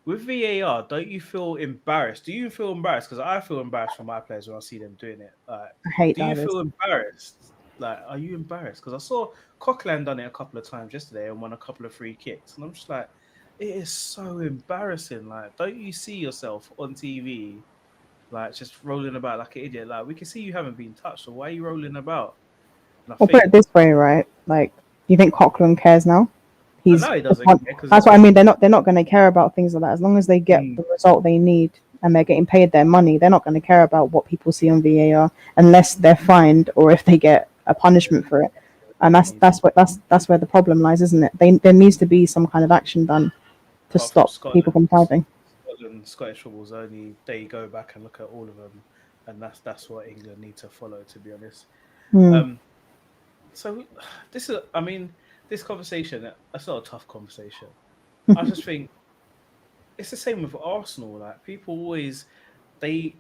with VAR, don't you feel embarrassed? Do you feel embarrassed? Because I feel embarrassed for my players when I see them doing it. Like, I hate do you divers. feel embarrassed? Like, are you embarrassed? Because I saw Coquelin done it a couple of times yesterday and won a couple of free kicks, and I'm just like, it is so embarrassing. Like, don't you see yourself on TV, like just rolling about like an idiot? Like, we can see you haven't been touched, so why are you rolling about? Well, put it this way, right? Like, you think Coquelin cares now? He doesn't care, that's what I mean. They're not going to care about things like that as long as they get the result they need and they're getting paid their money. They're not going to care about what people see on VAR unless they're fined or if they get a punishment for it. And that's where the problem lies, isn't it? There needs to be some kind of action done to stop people from diving. Scottish football's only they go back and look at all of them, and that's what England need to follow, to be honest. So this conversation, that's not a tough conversation. I just think it's the same with Arsenal. Like, people always, there's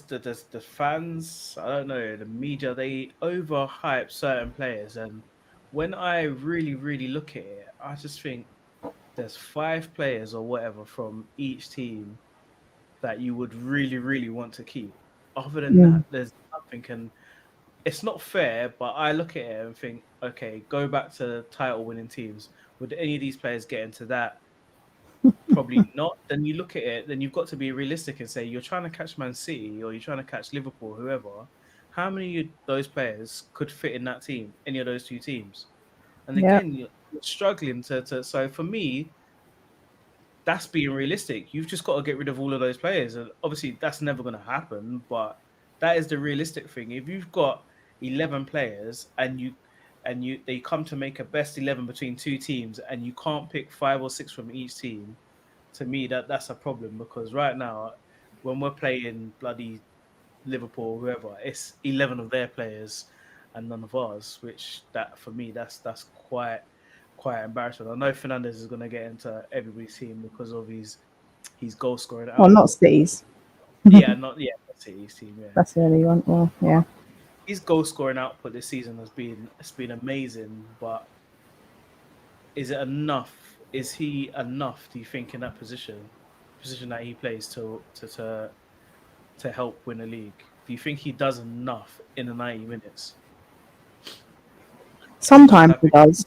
the fans, I don't know, the media, they overhype certain players. And when I really, really look at it, I just think there's 5 players or whatever from each team that you would really, really want to keep. Other than that, there's nothing. And it's not fair, but I look at it and think, okay, go back to title-winning teams. Would any of these players get into that? Probably not. Then you look at it, then you've got to be realistic and say, you're trying to catch Man City or you're trying to catch Liverpool, whoever. How many of those players could fit in that team, any of those 2 teams? And again, you're struggling to. So for me, that's being realistic. You've just got to get rid of all of those players. And obviously, that's never going to happen, but that is the realistic thing. If you've got 11 players and they come to make a best 11 between 2 teams and you can't pick 5 or 6 from each team, to me that's a problem, because right now when we're playing bloody Liverpool, whoever, it's 11 of their players and none of ours, which that for me that's quite embarrassing. I know Fernandes is going to get into everybody's team because of his goal scoring. Well, not City's. Not City's team. Yeah, that's the only one. Well, yeah. His goal scoring output this season has been amazing, but is it enough? Is he enough, do you think, in that position that he plays to help win a league? Do you think he does enough in the 90 minutes? Sometimes he does.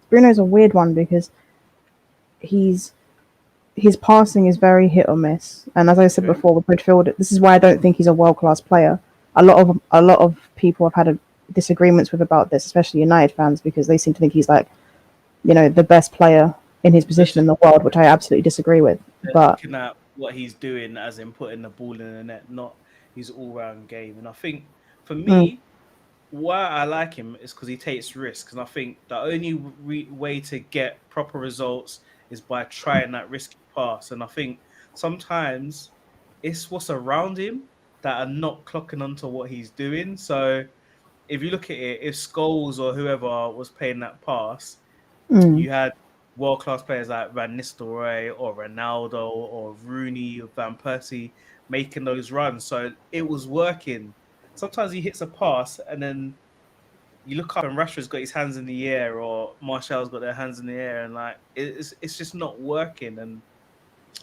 Bruno's a weird one because his passing is very hit or miss, and as I said before, with midfield, this is why I don't think he's a world-class player. A lot of people have had disagreements with about this, especially United fans, because they seem to think he's like, the best player in his position in the world, which I absolutely disagree with. But looking at what he's doing, as in putting the ball in the net, not his all-round game. And I think for mm, me, why I like him is because he takes risks, and I think the only way to get proper results is by trying that risky pass. And I think sometimes it's what's around him that are not clocking onto what he's doing. So if you look at it, if Scholes or whoever was playing that pass, mm, you had world class players like Van Nistelrooy or Ronaldo or Rooney or Van Persie making those runs. So it was working. Sometimes he hits a pass and then you look up and Rashford's got his hands in the air or Martial's got their hands in the air, and like it's just not working. And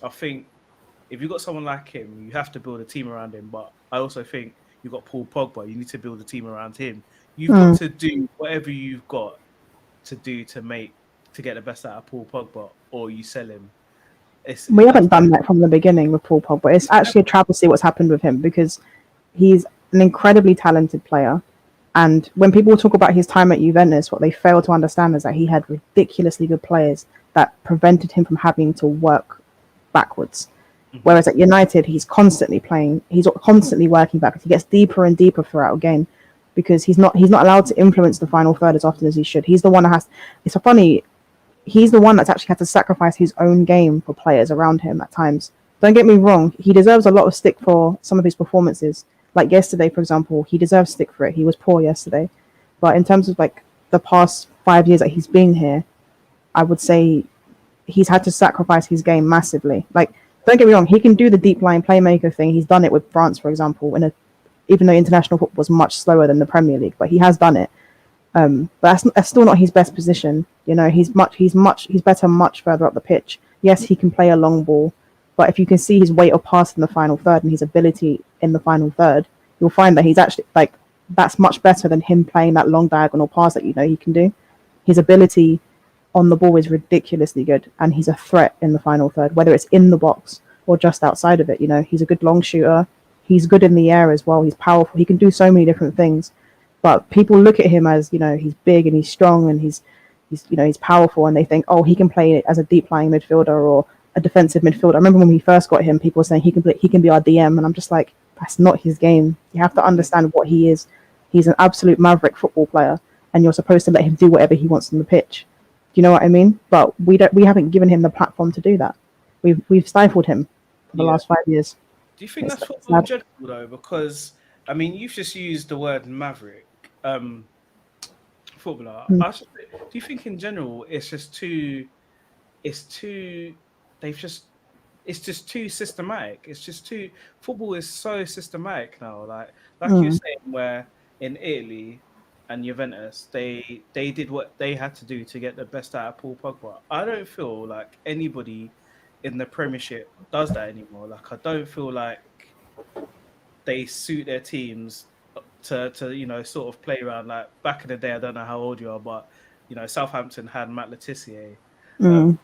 I think if you've got someone like him, you have to build a team around him. But I also think you've got Paul Pogba, you need to build a team around him. You've got mm. to do whatever you've got to do to get the best out of Paul Pogba, or you sell him. We That's haven't done that from the beginning with Paul Pogba. It's actually a travesty what's happened with him because he's an incredibly talented player. And when people talk about his time at Juventus, what they fail to understand is that he had ridiculously good players that prevented him from having to work backwards. Mhm. Whereas at United, he's constantly playing, he's constantly working backwards. He gets deeper and deeper throughout a game because he's not allowed to influence the final third as often as he should. He's the one that has. It's so funny. He's the one that's actually had to sacrifice his own game for players around him at times. Don't get me wrong, he deserves a lot of stick for some of his performances. Like yesterday, for example, he deserves stick for it. He was poor yesterday. But in terms of like the past 5 years that he's been here, I would say he's had to sacrifice his game massively. Like, don't get me wrong, he can do the deep line playmaker thing. He's done it with France, for example, even though international football was much slower than the Premier League, but he has done it. But that's still not his best position. You know, he's better much further up the pitch. Yes, he can play a long ball, but if you can see his weight of pass in the final third and his ability in the final third, you'll find that he's actually like that's much better than him playing that long diagonal pass that you know he can do. His ability on the ball is ridiculously good, and he's a threat in the final third, whether it's in the box or just outside of it. You know, he's a good long shooter. He's good in the air as well. He's powerful. He can do so many different things. But people look at him as, you know, he's big and he's strong and he's powerful, and they think, oh, he can play as a deep lying midfielder or a defensive midfielder. I remember when we first got him, people were saying he can be our DM, and I'm just like, that's not his game. You have to understand what he is. He's an absolute maverick football player, and you're supposed to let him do whatever he wants on the pitch. Do you know what I mean? But we haven't given him the platform to do that. We've stifled him for the Yeah. last 5 years. Do you think It's that's it's football in sad. general though? Because I mean, you've just used the word maverick, footballer. Mm, Do you think in general it's just too? It's too. They've just. It's just too systematic. It's just too. Football is so systematic now. Like you're mm, saying, where in Italy and Juventus, they did what they had to do to get the best out of Paul Pogba. I don't feel like anybody in the Premiership does that anymore. Like I don't feel like they suit their teams to sort of play around. Like back in the day, I don't know how old you are, but Southampton had Matt Letizia. Um,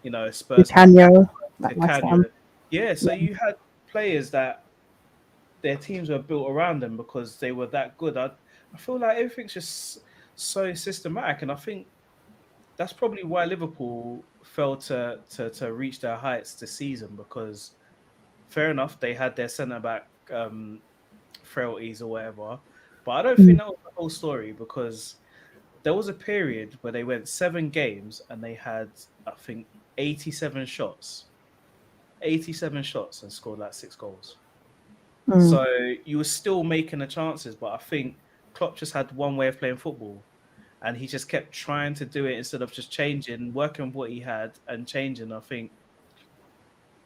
mm. Spurs had Canio, that West Ham. Canyon. Yeah, so you had players that their teams were built around them because they were that good. I feel like everything's just so systematic, and I think that's probably why Liverpool failed to reach their heights this season, because fair enough, they had their centre back frailties or whatever, but I don't think Mm, that was the whole story, because there was a period where they went 7 games and they had, I think, 87 shots, 87 shots and scored like 6 goals. mm, So you were still making the chances, but I think Klopp just had one way of playing football, and he just kept trying to do it instead of just changing, working with what he had and changing. I think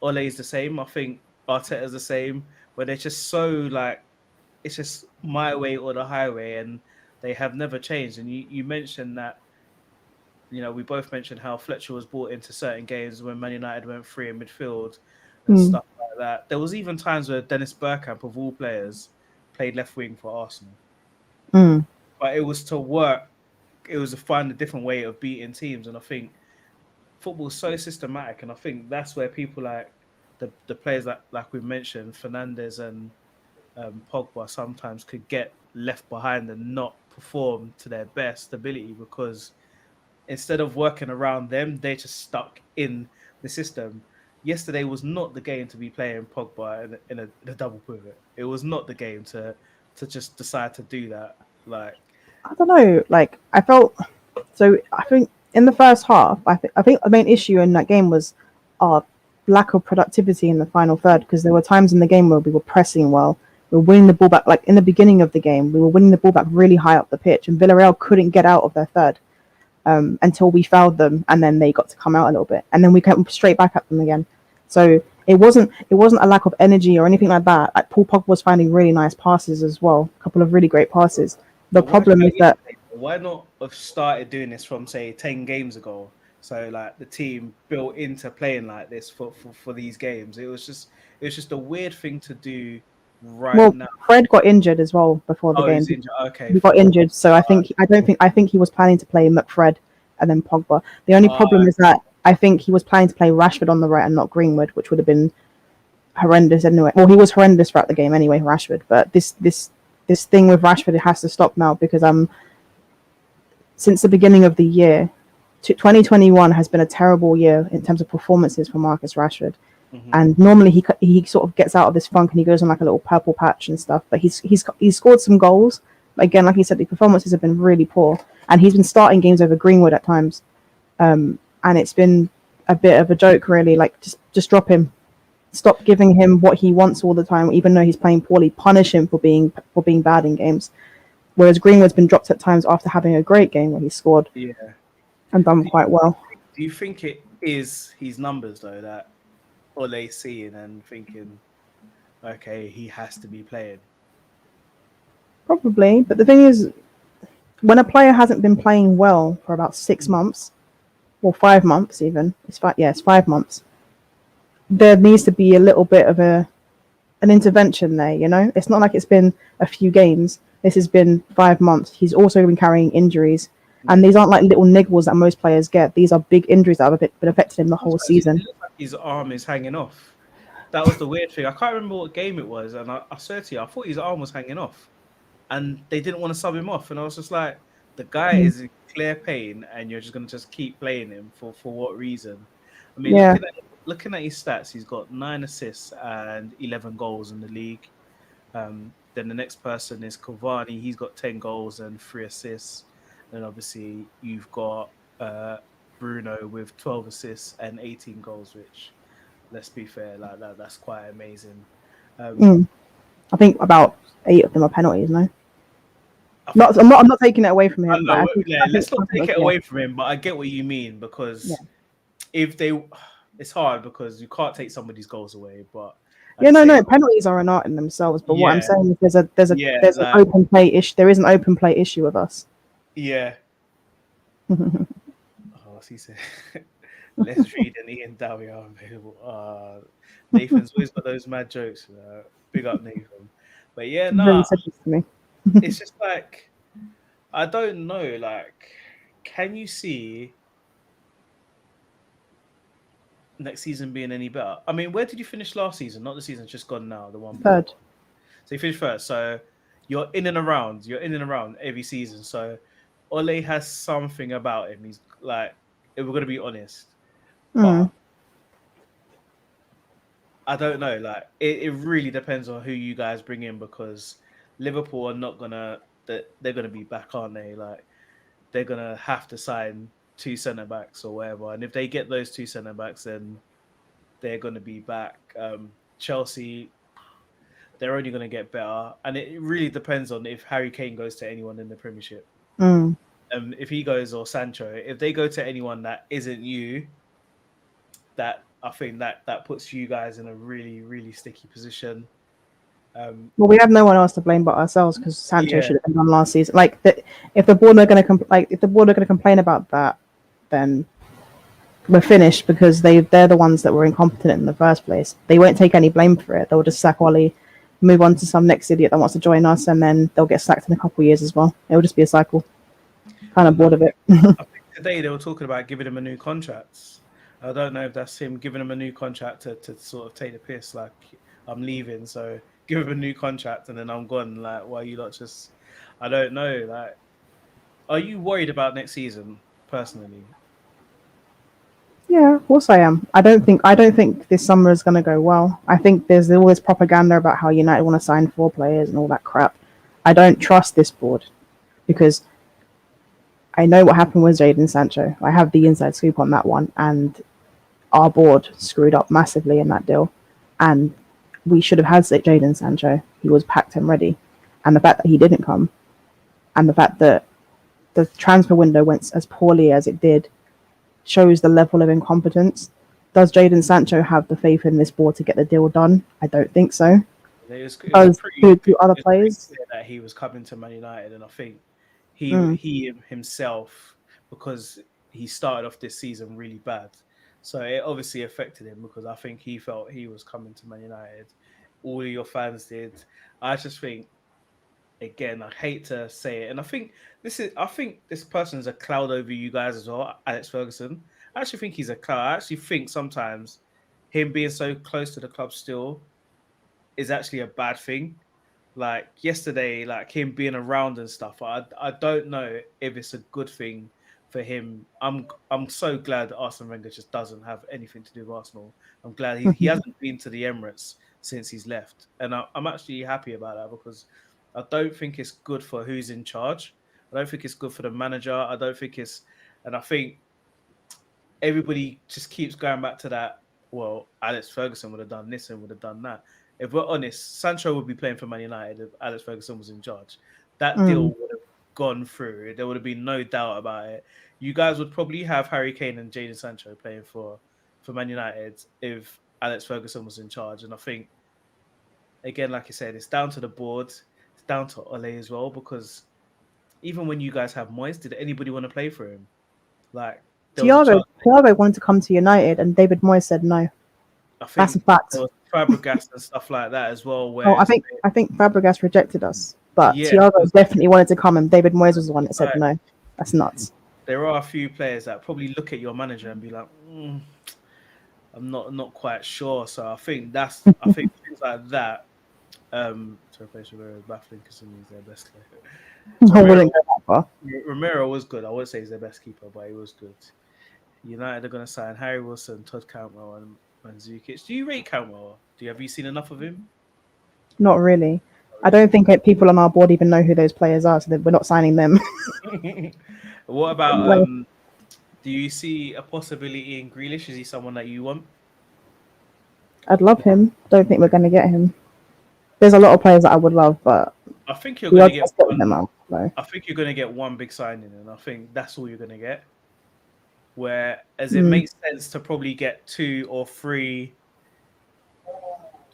Ole is the same. I think Arteta is the same. Where they're just so like, it's just my way or the highway, and they have never changed. And you mentioned that, we both mentioned how Fletcher was brought into certain games when Man United went free in midfield and mm, stuff like that. There was even times where Dennis Bergkamp, of all players, played left wing for Arsenal, mm, but it was to work. It was to find a different way of beating teams, and I think football's so systematic, and I think that's where people like the players like we mentioned, Fernandez and Pogba, sometimes could get left behind and not perform to their best ability, because instead of working around them, they're just stuck in the system. Yesterday was not the game to be playing Pogba in a double pivot. It was not the game to just decide to do that. Like, I don't know. Like I felt so. I think in the first half, I think the main issue in that game was our lack of productivity in the final third because there were times in the game where we were pressing well. We were winning the ball back. Like in the beginning of the game, we were winning the ball back really high up the pitch, and Villarreal couldn't get out of their third until we fouled them, and then they got to come out a little bit, and then we came straight back at them again. So it wasn't a lack of energy or anything like that. Like Paul Pogba was finding really nice passes as well, a couple of really great passes. The problem is that why not have started doing this from say 10 games ago? So like the team built into playing like this for these games. It was just a weird thing to do right now. Fred got injured as well before the Oh, game. he's injured. Okay, He got injured, so I think he was planning to play McFred and then Pogba. The only problem is that I think he was planning to play Rashford on the right and not Greenwood, which would have been horrendous anyway. Well, he was horrendous throughout the game anyway, Rashford. But this thing with Rashford, it has to stop now because since the beginning of the year, 2021 has been a terrible year in terms of performances for Marcus Rashford. Mhm. And normally he sort of gets out of this funk and he goes on like a little purple patch and stuff. But he's scored some goals. But again, like you said, the performances have been really poor, and he's been starting games over Greenwood at times, and it's been a bit of a joke, really. Like just drop him, stop giving him what he wants all the time, even though he's playing poorly. Punish him for being bad in games. Whereas Greenwood's been dropped at times after having a great game where he scored Yeah. and done quite well. Do you think it is his numbers though that Ole seeing and thinking, okay, he has to be playing? Probably, but the thing is, when a player hasn't been playing well for about 6 months, or 5 months even, it's 5 months, there needs to be a little bit of an intervention there, you know? It's not like it's been a few games. This has been 5 months. He's also been carrying injuries. And these aren't like little niggles that most players get. These are big injuries that have been affecting him the whole season. It looks like his arm is hanging off. That was the weird thing. I can't remember what game it was, and I swear to you, I thought his arm was hanging off, and they didn't want to sub him off. And I was just like, the guy is in clear pain, and you're just going to just keep playing him for what reason? I mean, Yeah. looking at his stats, he's got 9 assists and 11 goals in the league. Then the next person is Cavani. He's got 10 goals and 3 assists. Then obviously you've got Bruno with 12 assists and 18 goals, which, let's be fair, like that's quite amazing. I think about 8 of them are penalties, no? I'm not taking it away from him. Let's I not think take it away from him, but I get what you mean, because it's hard because you can't take somebody's goals away, but penalties are an art in themselves. But what I'm saying is there's an open play issue. There is an open play issue with us. Yeah. Oh, what's he saying? Let's read and Ian Dowie are available. Nathan's always got those mad jokes. Big up Nathan. But yeah, Really said this to me. it's just like, I don't know. Like, can you see next season being any better? I mean, where did you finish last season? Not the season just gone now. The one Third. before. So you finished first. So you're in and around. You're in and around every season. So Ole has something about him. He's like, if we're gonna be honest, but I don't know. Like, it really depends on who you guys bring in, because Liverpool are not gonna. They're gonna be back, aren't they? Like, they're gonna have to sign 2 centre backs or whatever, and if they get those 2 centre backs, then they're gonna be back. Chelsea, they're only gonna get better, and it really depends on if Harry Kane goes to anyone in the Premiership. If he goes, or Sancho, if they go to anyone that isn't you, that I think that puts you guys in a really, really sticky position. Well, we have no one else to blame but ourselves, because Sancho should have been on last season. Like, if the board are going to complain about that, then we're finished, because they're the ones that were incompetent in the first place. They won't take any blame for it. They'll just sack Ollie, move on to some next idiot that wants to join us, and then they'll get sacked in a couple of years as well. It'll just be a cycle. Kind of bored of it. I think today they were talking about giving him a new contract. I don't know if that's him giving him a new contract to sort of take the piss, like, I'm leaving, so give him a new contract and then I'm gone. Like, why you not just? I don't know. Like, are you worried about next season? personally. Yeah, of course I am. I don't think this summer is going to go well. I think there's all this propaganda about how United want to sign 4 players and all that crap. I don't trust this board because I know what happened with Jadon Sancho. I have the inside scoop on that one, and our board screwed up massively in that deal. And we should have had Jadon Sancho. He was packed and ready. And the fact that he didn't come, and the fact that the transfer window went as poorly as it did, shows the level of incompetence. Does Jadon Sancho have the faith in this board to get the deal done? I don't think so. It was Do other pretty players? clear that he was coming to Man United, and I think Mm. he himself, because he started off this season really bad, so it obviously affected him because I think he felt he was coming to Man United. All of your fans did. I just think, again, I hate to say it, and I think this person is a cloud over you guys as well, Alex Ferguson. I actually think he's a cloud. I actually think sometimes him being so close to the club still is actually a bad thing. Like yesterday, like him being around and stuff. I don't know if it's a good thing for him. I'm so glad that Arsene Wenger just doesn't have anything to do with Arsenal. I'm glad he hasn't been to the Emirates since he's left, and I'm actually happy about that because I don't think it's good for who's in charge. I don't think it's good for the manager. I don't think it's, and I think everybody just keeps going back to that. Well, Alex Ferguson would have done this and would have done that. If we're honest, Sancho would be playing for Man United if Alex Ferguson was in charge. That deal Mm. would have gone through. There would have been no doubt about it. You guys would probably have Harry Kane and Jadon Sancho playing for Man United if Alex Ferguson was in charge. And I think, again, like I said, it's down to the board. It's down to Ole as well because even when you guys have Moyes, did anybody want to play for him? Like there was a chance. Thiago wanted to come to United, and David Moyes said no. I That's a think fact. there was Fabregas and stuff like that as well. Oh, Where I think Fabregas rejected us, but yeah, Thiago definitely wanted to come, and David Moyes was the one that said right, no. That's nuts. there are a few players that probably look at your manager and be like, I'm not quite sure. So I think things like that. To replace Romero is baffling because he's their best player. I Romero, wouldn't go that far. Romero was good. I wouldn't say he's their best keeper, but he was good. United are going to sign Harry Wilson, Todd Cantwell, and Mandzukic. Do you rate Cantwell? Have you seen enough of him? Not really. I don't think people on our board even know who those players are, so we're not signing them. What about Well, do you see a possibility in Grealish? Is he someone that you want? I'd love him. Don't think we're going to get him. There's a lot of players that I would love, but I think you're we going are to get just getting them one. out. So. I think you're going to get one big signing, and I think that's all you're going to get. Whereas it makes sense to probably get 2 or 3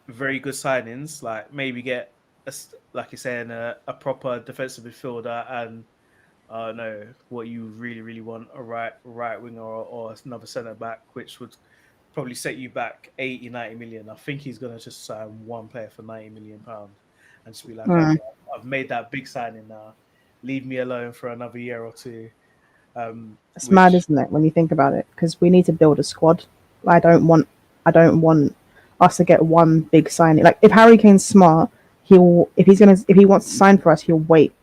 very good signings, like maybe get like you're saying, a proper defensive midfielder, and no, what you really want, a right winger or another centre back, which would probably set you back 80-90 million. I think he's going to just sign one player for £90 million and just be like, okay, I've made that big signing now. Leave me alone for another year or two. It's mad, isn't it, when you think about it? Because we need to build a squad. I don't want us to get one big signing. Like if Harry Kane's smart, if he wants to sign for us, he'll wait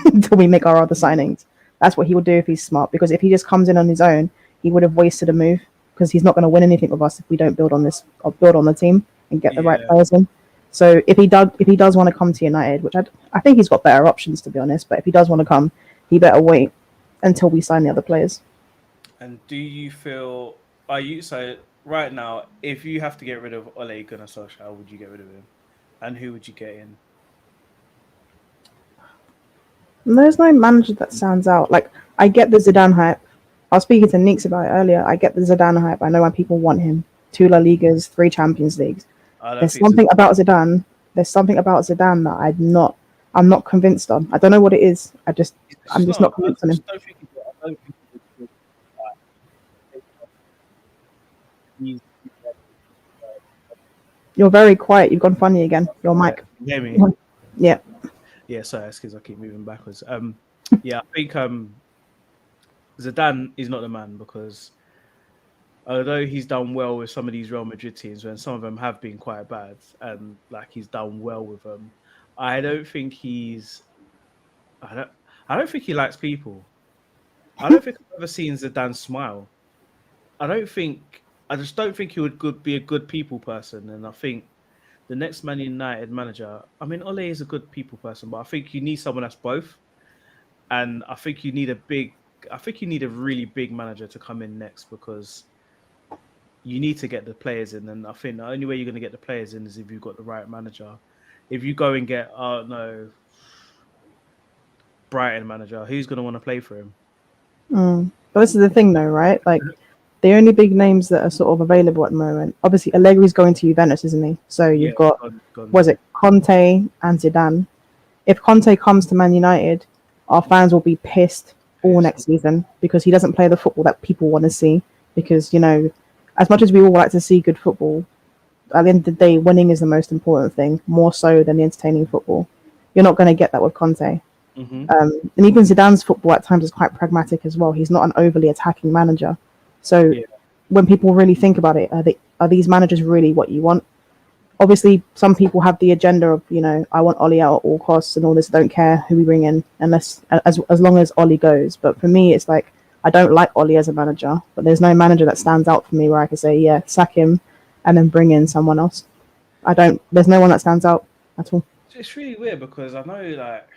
until we make our other signings. That's what he would do if he's smart. Because if he just comes in on his own, he would have wasted a move. Because he's not going to win anything with us if we don't build on this or build on the team and get the right players in. So if he does want to come to United, which I think he's got better options to be honest, but if he does want to come, he better wait until we sign the other players. And do you feel so right now, if you have to get rid of Ole Gunnar Solskjaer, would you get rid of him? And who would you get in? There's no manager that stands out. Like I get the Zidane hype. I was speaking to Nix about it earlier. I get the Zidane hype. I know why people want him. 2 La Ligas, 3 Champions Leagues. There's something about Zidane. There's something about Zidane that I'm not convinced on. I don't know what it is. I'm just not convinced on him. You're very quiet. You've gone funny again. Your mic. Can you hear me? Yeah. Yeah, sorry, that's because I keep moving backwards. Yeah, I think Zidane is not the man because although he's done well with some of these Real Madrid teams, when some of them have been quite bad, and like he's done well with them, I don't think he likes people. I don't think I've ever seen Zidane smile. I just don't think he would be a good people person. And I think the next Man United manager, I mean, Ole is a good people person, but I think you need someone that's both. And I think you need a really big manager to come in next because you need to get the players in. And I think the only way you're going to get the players in is if you've got the right manager. If you go and get, oh no, Brighton manager, who's going to want to play for him? But this is the thing, though, right? Like the only big names that are sort of available at the moment. Obviously, Allegri's going to Juventus, isn't he? So you've got was it Conte and Zidane? If Conte comes to Man United, our fans will be pissed all next season because he doesn't play the football that people want to see. Because, you know, as much as we all like to see good football, at the end of the day, winning is the most important thing, more so than the entertaining football. You're not going to get that with Conte. Mm-hmm. And even Zidane's football at times is quite pragmatic as well. He's not an overly attacking manager. So when people really think about it, are these managers really what you want? Obviously, some people have the agenda of, you know, I want Ollie out at all costs and all this. Don't care who we bring in, unless as long as Ollie goes. But for me, it's like I don't like Ollie as a manager, but there's no manager that stands out for me where I can say, yeah, sack him and then bring in someone else. There's no one that stands out at all. It's really weird because I know like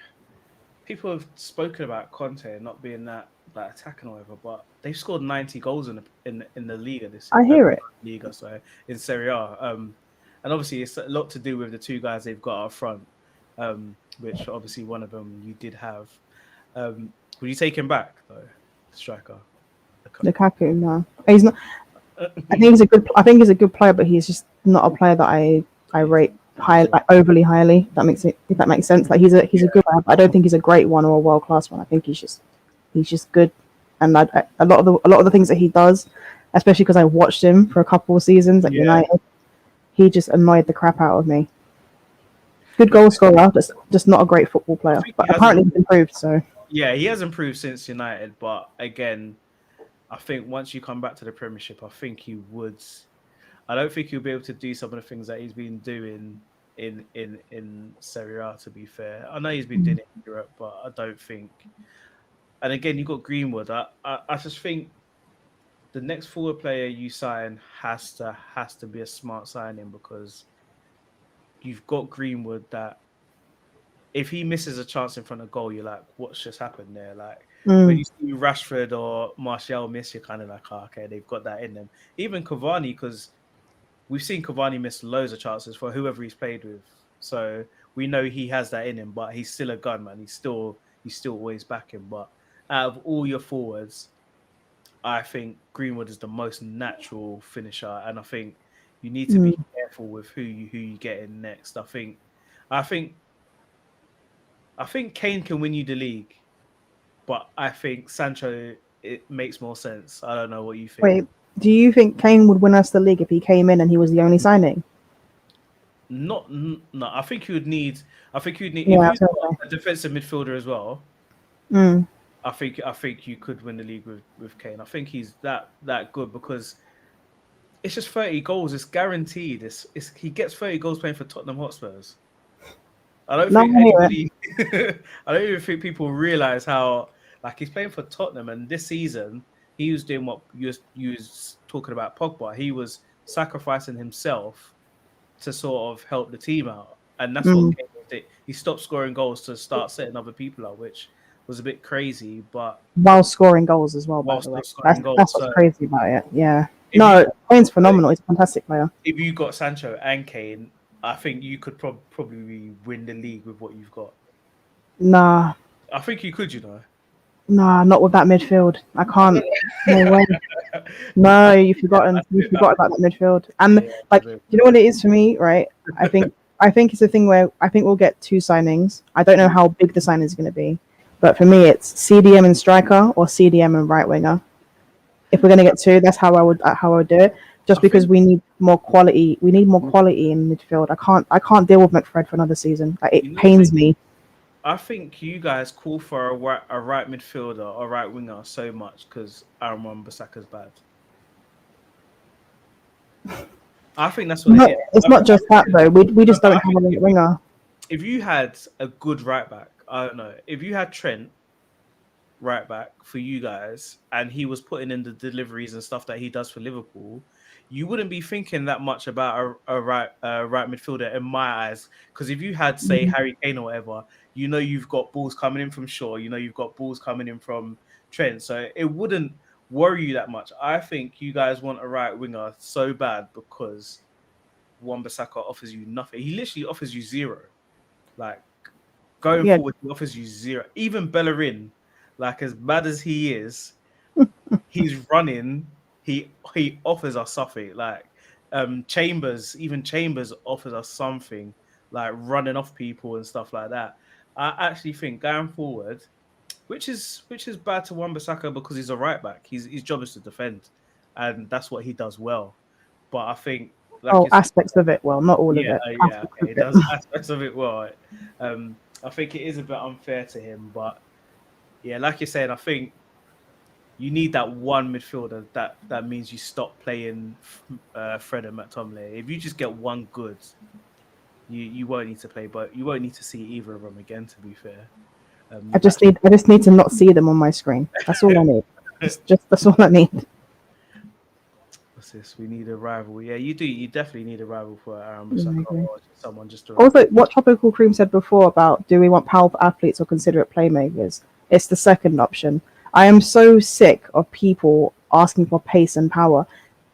people have spoken about Conte not being that attacking or whatever, but they've scored 90 goals in the Liga this I hear it. Liga, so in Serie A. And obviously it's a lot to do with the two guys they've got up front, which obviously one of them you did have. Would you take him back though, striker? Lukaku, no, he's not. I think he's a good player, but he's just not a player that I rate high, like overly highly. If that makes sense. Like he's a good player, but I don't think he's a great one or a world class one. I think he's just good, and a lot of the things that he does, especially because I watched him for a couple of seasons at United, he just annoyed the crap out of me. Good goal scorer, just not a great football player. But apparently he's improved. So yeah, he has improved since United. But again, I think once you come back to the Premiership, I think he would. I don't think he'll be able to do some of the things that he's been doing in Serie A. To be fair, I know he's been doing it in Europe, but I don't think. And again, you got Greenwood. I just think the next forward player you sign has to be a smart signing because you've got Greenwood that if he misses a chance in front of goal, you're like, what's just happened there? Like when you see Rashford or Martial miss, you're kind of like, oh, okay, they've got that in them. Even Cavani, because we've seen Cavani miss loads of chances for whoever he's played with. So we know he has that in him, but he's still a gun, man. He's still always backing. But out of all your forwards, I think Greenwood is the most natural finisher, and I think you need to be careful with who you get in next. I think Kane can win you the league, but I think Sancho, it makes more sense. I don't know what you think. Wait, do you think Kane would win us the league if he came in and he was the only signing? No. I think you'd need. Yeah, if you've got a defensive midfielder as well. I think you could win the league with Kane. I think he's that good because it's just 30 goals. It's guaranteed. He gets 30 goals playing for Tottenham Hotspurs. I don't even think people realize how like he's playing for Tottenham, and this season he was doing what you was talking about Pogba. He was sacrificing himself to sort of help the team out, and that's what Kane did. He stopped scoring goals to start setting other people up, which was a bit crazy, but while scoring goals as well. By the way, that's what's crazy about it. Yeah, Kane's phenomenal. He's a fantastic player. If you got Sancho and Kane, I think you could probably win the league with what you've got. Nah, I think you could. You know. Nah, not with that midfield. I can't. No way. No, you've forgotten. You forgot about that midfield. And you know what it is for me, right? I think it's a thing where I think we'll get two signings. I don't know how big the signing is going to be. But for me, it's CDM and striker or CDM and right winger. If we're going to get two, that's how I would do it. Just because we need more quality. We need more quality in midfield. I can't deal with McFred for another season. It pains me. I think you guys call for a right midfielder or right winger so much because Aaron Wan-Bissaka's bad. I think that's what it is. It's not just that though. We just don't have a right winger. If you had a good right back, I don't know. If you had Trent, right back for you guys, and he was putting in the deliveries and stuff that he does for Liverpool, you wouldn't be thinking that much about a right midfielder in my eyes. Because if you had, say, Mhm. Harry Kane or whatever, you've got balls coming in from Shaw, you've got balls coming in from Trent, so it wouldn't worry you that much. I think you guys want a right winger so bad because Wan-Bissaka offers you nothing. He literally offers you zero. Like, going Yeah, forward, he offers you zero. Even Bellerin, like as bad as he is, he's running. He offers us something. Like Chambers, even Chambers offers us something, like running off people and stuff like that. I actually think going forward, which is bad to Wan-Bissaka because he's a right back. His job is to defend, and that's what he does well. But I think, like oh, you said, aspects of it. Well, not all of yeah, it. yeah, Aspects of okay, he it. does aspects of it well. I think it is a bit unfair to him, but yeah, like you're saying, I think you need that one midfielder. That means you stop playing Fred and McTominay. If you just get one good, you won't need to play, but you won't need to see either of them again. To be fair, that's I just need to not see them on my screen. That's all I need. Just that's all I need. what's this? We need a rival. Yeah, you do. You definitely need a rival for Aaron Yeah, I Bissaka agree. or just someone just to Also, replace. what Tropical Cream said before about do we want powerful athletes or considerate playmakers? It's the second option. I am so sick of people asking for pace and power.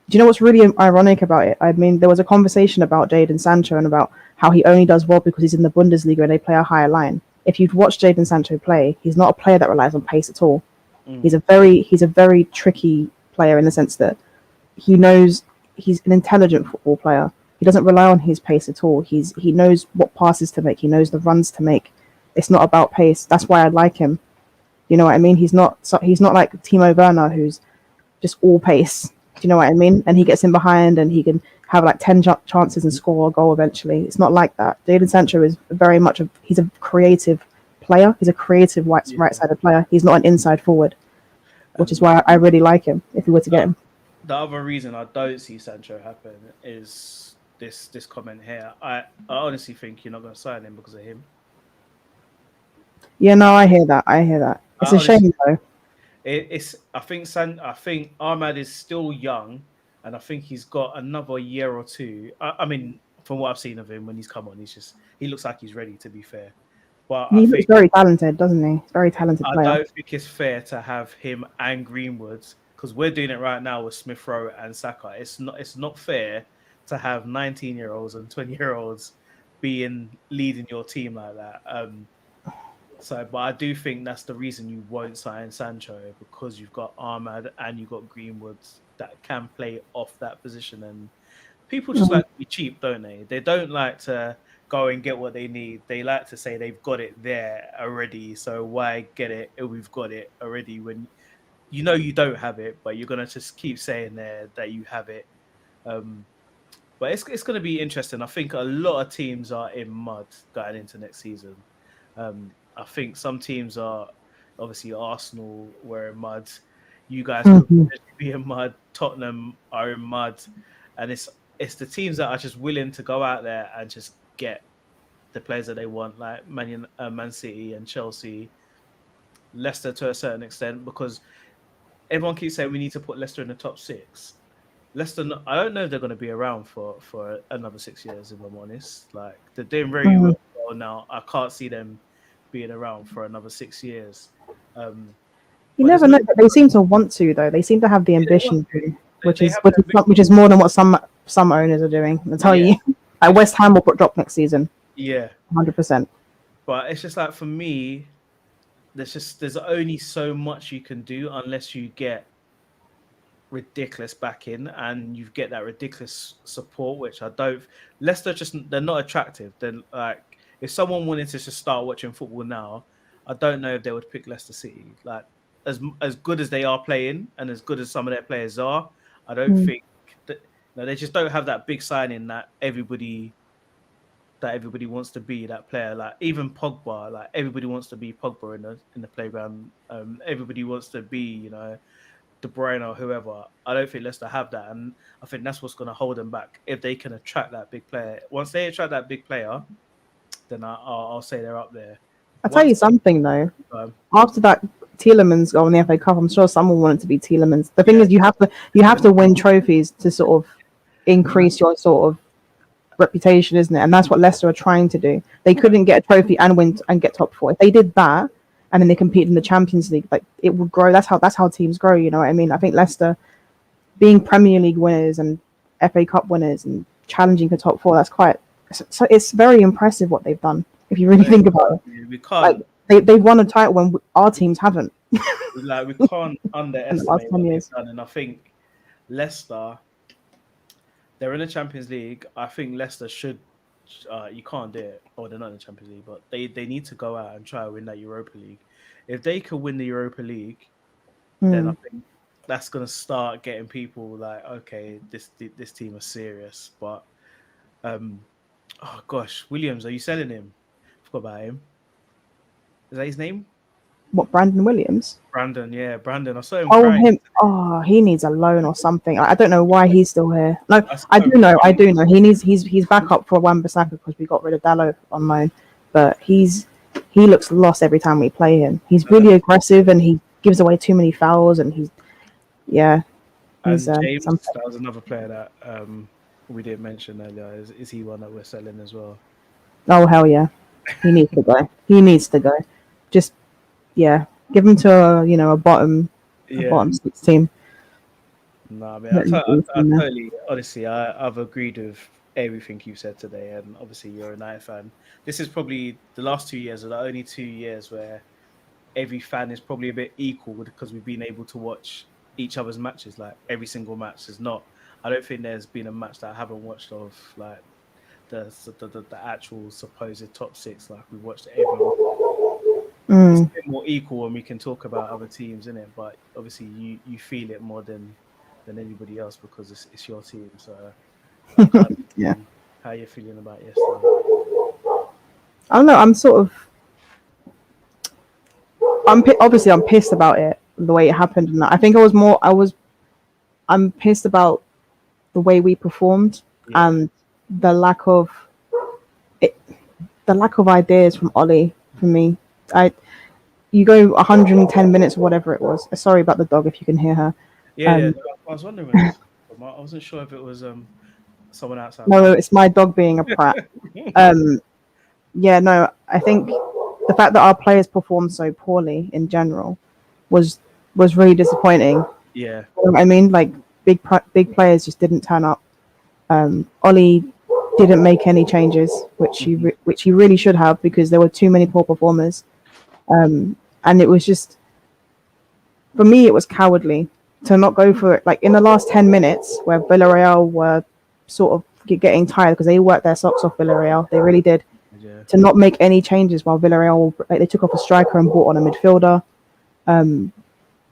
Do you know what's really ironic about it? I mean, there was a conversation about Jadon Sancho and about how he only does well because he's in the Bundesliga and they play a higher line. If you've watched Jadon Sancho play, he's not a player that relies on pace at all. Mm. He's a very tricky player in the sense that he knows he's an intelligent football player. He doesn't rely on his pace at all. He knows what passes to make. He knows the runs to make. It's not about pace. That's why I like him. You know what I mean? He's not like Timo Werner who's just all pace. Do you know what I mean? And he gets in behind and he can have like 10 chances and score a goal eventually. It's not like that. Jadon Sancho is very much he's a creative player. He's a creative Yeah. right-sided player. He's not an inside forward, which is And why I really like him if we were to get him. the other reason I don't see Sancho happen is this comment here. I honestly think you're not going to sign him because of him. Yeah, no, I hear that. I hear that. It's I a honestly, shame though. it's I think Ahmad is still young, and I think he's got another year or two. I mean, from what I've seen of him when he's come on, he looks like he's ready. To be fair, but I He looks think very talented, doesn't he? He's a very talented I player. don't think it's fair to have him and Greenwood because we're doing it right now with Smith Rowe and Saka. It's not fair to have 19-year-olds and 20-year-olds leading your team like that. But I do think that's the reason you won't sign Sancho because you've got Ahmad and you've got Greenwood that can play off that position. And people just like to be cheap, don't they? They don't like to go and get what they need. They like to say they've got it there already. So why get it if we've got it already when you don't have it, but you're gonna just keep saying there that you have it. But it's going to be interesting. I think a lot of teams are in mud going into next season. I think some teams are obviously Arsenal were in mud. You guys could Mhm. be in mud. Tottenham are in mud, and it's the teams that are just willing to go out there and just get the players that they want, like Man City and Chelsea, Leicester to a certain extent, because everyone keeps saying we need to put Leicester in the top six. Leicester, I don't know if they're going to be around for another 6 years. If I'm honest, like they're doing very well now. I can't see them being around for another 6 years. You But there's never no know. But they seem to want to, though. They seem to have the ambition to, they have an ambition. which is more than what some owners are doing. I'll tell Yeah. you, like West Ham will drop next season, Yeah, 100%. but it's just like for me, there's only so much you can do unless you get ridiculous backing and you get that ridiculous support, which I don't. Leicester they're not attractive. They're like if someone wanted to just start watching football now, I don't know if they would pick Leicester City. Like as good as they are playing and as good as some of their players are, I don't think that they just don't have that big signing that everybody wants to be that player. Like even Pogba, like everybody wants to be Pogba in the playground. Everybody wants to be De Bruyne or whoever. I don't think Leicester have that, and I think that's what's going to hold them back. If they can attract that big player, once they attract that big player, then I'll say they're up there. I'll tell you something though. Um, After that Tielemans go in the FA Cup, I'm sure someone wanted to be Tielemans. The thing is, you have to win trophies to sort of increase your sort of reputation, isn't it? And that's what Leicester are trying to do. They couldn't get a trophy and win and get top four. If they did that and then they compete in the Champions League, like it would grow. That's how teams grow. You know what I mean? I think Leicester being Premier League winners and FA Cup winners and challenging for top four, that's quite. So it's very impressive what they've done. If you really think about it, We can't they've won a title when our teams haven't. we can't underestimate 10 what years. they've done. And I think Leicester, they're in the Champions League. I think Leicester should. You can't do it. Oh, they're not in the Champions League, but they need to go out and try to win that Europa League. If they could win the Europa League, then I think that's gonna start getting people like, okay, this team is serious. But oh gosh, Williams, are you selling him? I forgot about him. Is that his name? What, Brandon Williams? Brandon, yeah, Brandon. I saw him. Oh, crying. him. Oh, he needs a loan or something. I don't know why he's still here. No, I saw I him do know. crying. He's back up for Wan-Bissaka because we got rid of Dallo on loan. But he looks lost every time we play him. He's really aggressive and he gives away too many fouls and he's And James, something. that was another player that we didn't mention earlier. Is he one that we're selling as well? Oh hell yeah, he needs to go. He needs to go. Just give him to a bottom 6 team. No, I mean, I totally, honestly, I've agreed with everything you said today, and obviously you're a United fan. This is probably the last 2 years are the only 2 years where every fan is probably a bit equal because we've been able to watch each other's matches. Like every single match is not. I don't think there's been a match that I haven't watched of like the actual supposed top six. Like we watched everyone. It's a bit more equal when we can talk about other teams in it, but obviously you feel it more than anybody else because it's your team. So Yeah. How are you feeling about yesterday? I don't know. Obviously I'm pissed about it, the way it happened, and I think I'm pissed about the way we performed and the lack of ideas from Ollie. For me, you go 110 minutes or whatever it was. Sorry about the dog if you can hear her. I was wondering when it was, I wasn't sure if it was someone outside. No, it's my dog being a prat. I think the fact that our players performed so poorly in general was really disappointing. Yeah. You know what I mean? Like big players just didn't turn up. Ollie didn't make any changes, which he really should have because there were too many poor performers. And it was just, for me, it was cowardly to not go for it. Like in the last 10 minutes where Villarreal were sort of getting tired because they worked their socks off Villarreal. They really did. Yeah. To not make any changes while Villarreal, they took off a striker and brought on a midfielder.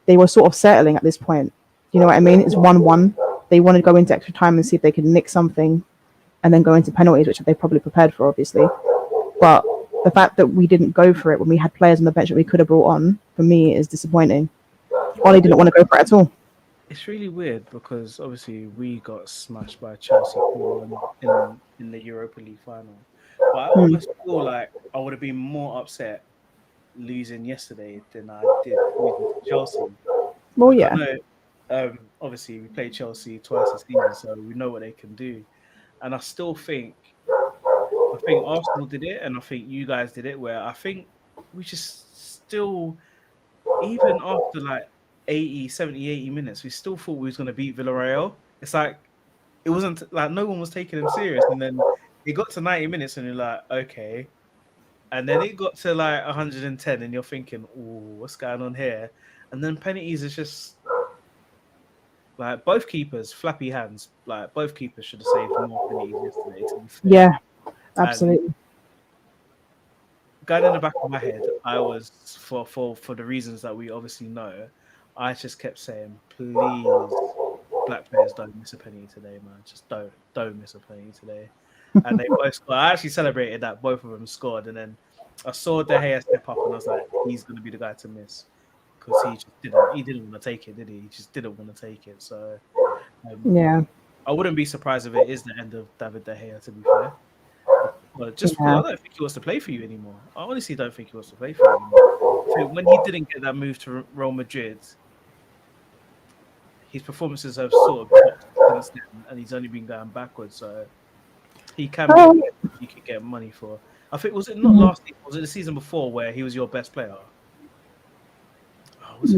They were sort of settling at this point. You know what I mean? It's 1-1. They want to go into extra time and see if they can nick something and then go into penalties, which they probably prepared for, obviously. But the fact that we didn't go for it when we had players on the bench that we could have brought on, for me, is disappointing. Ollie didn't want to go for it at all. It's really weird because obviously we got smashed by Chelsea in the Europa League final. But I almost feel like I would have been more upset losing yesterday than I did losing to Chelsea. Well, yeah. Obviously, we played Chelsea twice this season, so we know what they can do. And I still think Arsenal did it, and I think you guys did it, where I think we just still, even after like 70, 80 minutes, we still thought we was going to beat Villarreal. It's like, it wasn't like no one was taking them serious. And then it got to 90 minutes and you're like, okay. And then it got to like 110 and you're thinking, oh, what's going on here? And then penalties is just like both keepers, flappy hands. Like both keepers should have saved more penalties yesterday. Yeah, absolutely. And going in the back of my head, I was for the reasons that we obviously know, I just kept saying, please, black players don't miss a penny today, man. Just don't miss a penny today. And they both scored. I actually celebrated that both of them scored, and then I saw De Gea step up, and I was like, he's going to be the guy to miss because he didn't want to take it, did he? He just didn't want to take it. So I wouldn't be surprised if it is the end of David De Gea. To be fair, Well, just because Yeah. I don't think he wants to play for you anymore. I honestly don't think he wants to play for you anymore. I think when he didn't get that move to Real Madrid, his performances have sort of dropped since then, and he's only been going backwards. So he can be a Oh, player you could get money for. I think was it not mm, last season? Was it the season before where he was your best player? Oh, was it?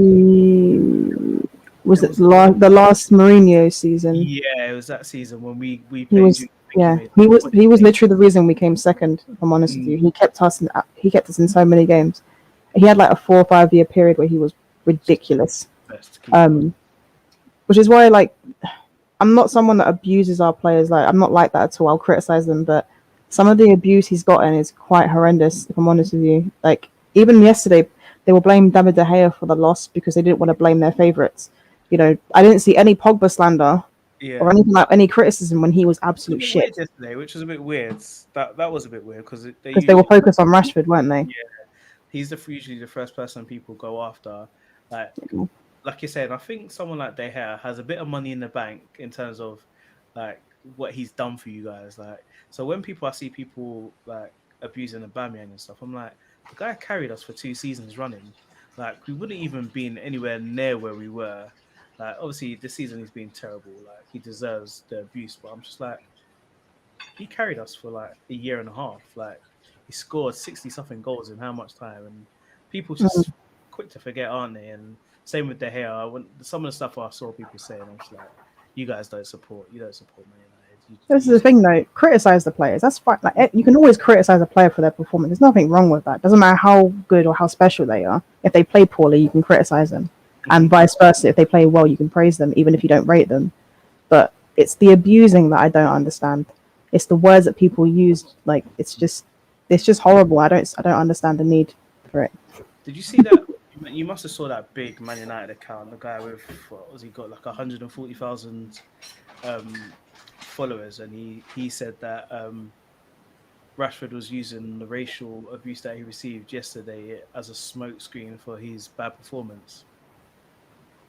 was It it was. the last Mourinho season? Yeah, it was that season when we He played you. was, I think he yeah, made he like was 20 he was saves. literally the reason we came second. If I'm honest with you, Mm, he kept us in so many games. He had like a 4 or 5 year period where he was ridiculous. best keeper. Um, which is why like I'm not someone that abuses our players. Like I'm not like that at all. I'll criticize them, but some of the abuse he's gotten is quite horrendous. If I'm honest with you, like even yesterday, they were blaming David De Gea for the loss because they didn't want to blame their favourites. You know, I didn't see any Pogba slander or Yeah. anything like any criticism when he was It was a absolute bit weird shit yesterday, which was a bit weird. That was a bit weird because they because they were usually focused on Rashford, weren't they? yeah, he's usually the first person people go after. Like like you said, I think someone like De Gea has a bit of money in the bank in terms of like what he's done for you guys. Like so when I see people like abusing Aubameyang and stuff, I'm like, the guy carried us for 2 seasons running. Like we wouldn't even been anywhere near where we were. Like obviously this season he's been terrible. Like he deserves the abuse, but I'm just like he carried us for like a year and a half. Like he scored 60 something goals in how much time? And people Mm. just quick to forget, aren't they? And same with De Gea. When some of the stuff I saw people saying, I was like, you guys you don't support Man United. This is You the thing, though. Criticize the players. That's fine. Like you can always criticize a player for their performance. There's nothing wrong with that. Doesn't matter how good or how special they are. If they play poorly, you can criticize them, and Mhm. vice versa. If they play well, you can praise them, even if you don't rate them. But it's the abusing that I don't understand. It's the words that people use. Like it's just horrible. I don't understand the need for it. Did you see that? You must have saw that big Man United account. The guy with what was he got like 140,000 followers, and he said that Rashford was using the racial abuse that he received yesterday as a smokescreen for his bad performance.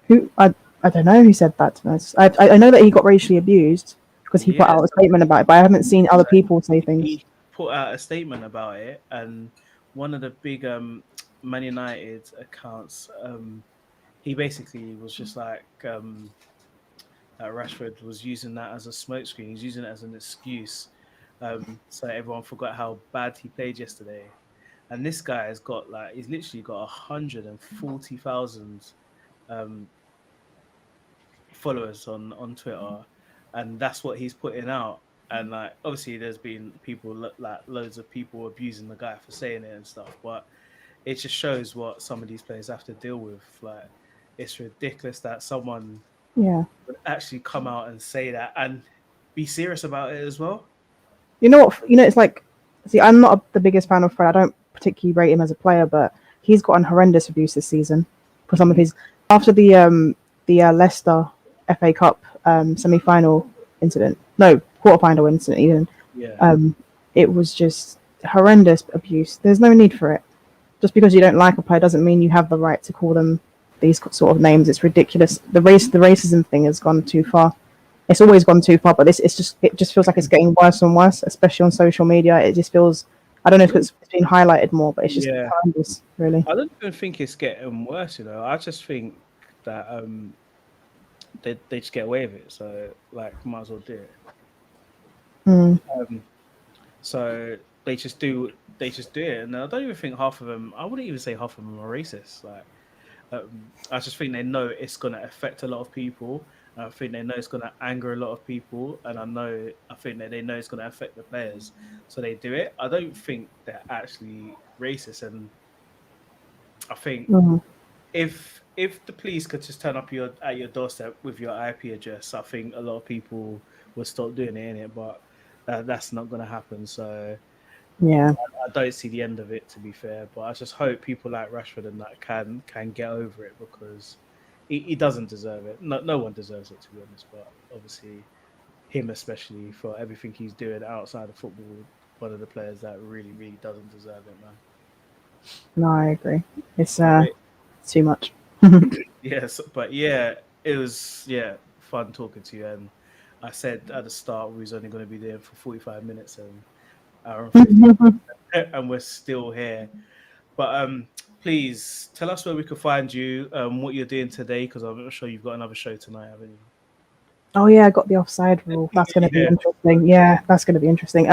Who I don't know who said that to us. I know that he got racially abused because he put Yeah, out a statement about it, but I haven't seen other people say things. he put out a statement about it, and one of the big Man United accounts, he basically was just like that Rashford was using that as a smokescreen. He's using it as an excuse, so everyone forgot how bad he played yesterday. And this guy has got like he's literally got 140,000 um, followers on Twitter, and that's what he's putting out. And like obviously, there's been people like loads of people abusing the guy for saying it and stuff, but it just shows what some of these players have to deal with. Like it's ridiculous that someone Yeah. would actually come out and say that and be serious about it as well. You know what? It's like, see, I'm not the biggest fan of Fred. I don't particularly rate him as a player, but he's gotten horrendous abuse this season for some of Mhm. his after the Leicester FA Cup semi-final incident. No, quarter-final incident even. Yeah, Um, it was just horrendous abuse. There's no need for it. Just because you don't like a player doesn't mean you have the right to call them these sort of names. It's ridiculous. The racism thing has gone too far. It's always gone too far, but it just feels like it's getting worse and worse, especially on social media. It just feels I don't know if it's been highlighted more, but it's just yeah. horrendous, really. I don't even think it's getting worse. I just think that they just get away with it. So like, might as well do it. Mm. Um, so they just do it, and I don't even think half of them. I wouldn't even say half of them are racist. Like, I just think they know it's going to affect a lot of people. I think they know it's going to anger a lot of people, and I think that they know it's going to affect the players, so they do it. I don't think they're actually racist, and I think Mm. if the police could just turn up at your doorstep with your IP address, I think a lot of people would stop doing it in it, but that's not going to happen. So Yeah. I don't see the end of it, to be fair. But I just hope people like Rashford and that can get over it because he doesn't deserve it. No one deserves it, to be honest. But obviously, him especially for everything he's doing outside of football, one of the players that really, really doesn't deserve it, man. No, I agree. It's But too much. yes, but yeah, it was fun talking to you. And I said at the start we was only going to be there for 45 minutes, and hour and 50, and we're still here. But please tell us where we can find you, what you're doing today, because I'm sure you've got another show tonight, haven't you? Oh yeah, I got the offside rule. That's going to be Yeah. interesting. Yeah, that's going to be interesting.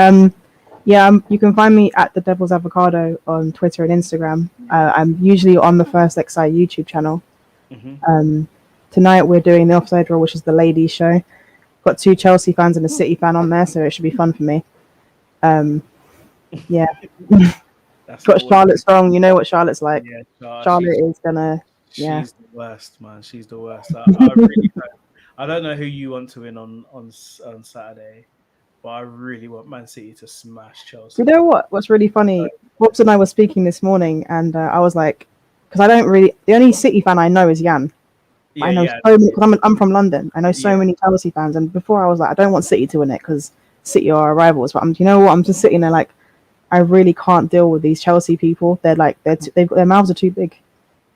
You can find me at the Devil's Avocado on Twitter and Instagram. I'm usually on the First XI YouTube channel. Hmm. Tonight we're doing the offside rule, which is the ladies' show. Got 2 Chelsea fans and a City fan on there, so it should be fun for me. Yeah, That's got always, Charlotte Strong. You know what Charlotte's like. yeah. Charlotte is gonna. Yeah, She's the worst, man. She's the worst. I really I don't know who you want to win on Saturday, but I really want Man City to smash Chelsea. you know what? What's really funny? Robs and I were speaking this morning, and I was like, because I don't really. The only City fan I know is Jan. I Yeah, know yeah, so many. Cause I'm from London. I know so yeah. many Chelsea fans, and before I was like, I don't want City to win it because City are our rivals. But you know what? I'm just sitting there like, I really can't deal with these Chelsea people. They're like, their mouths are too big.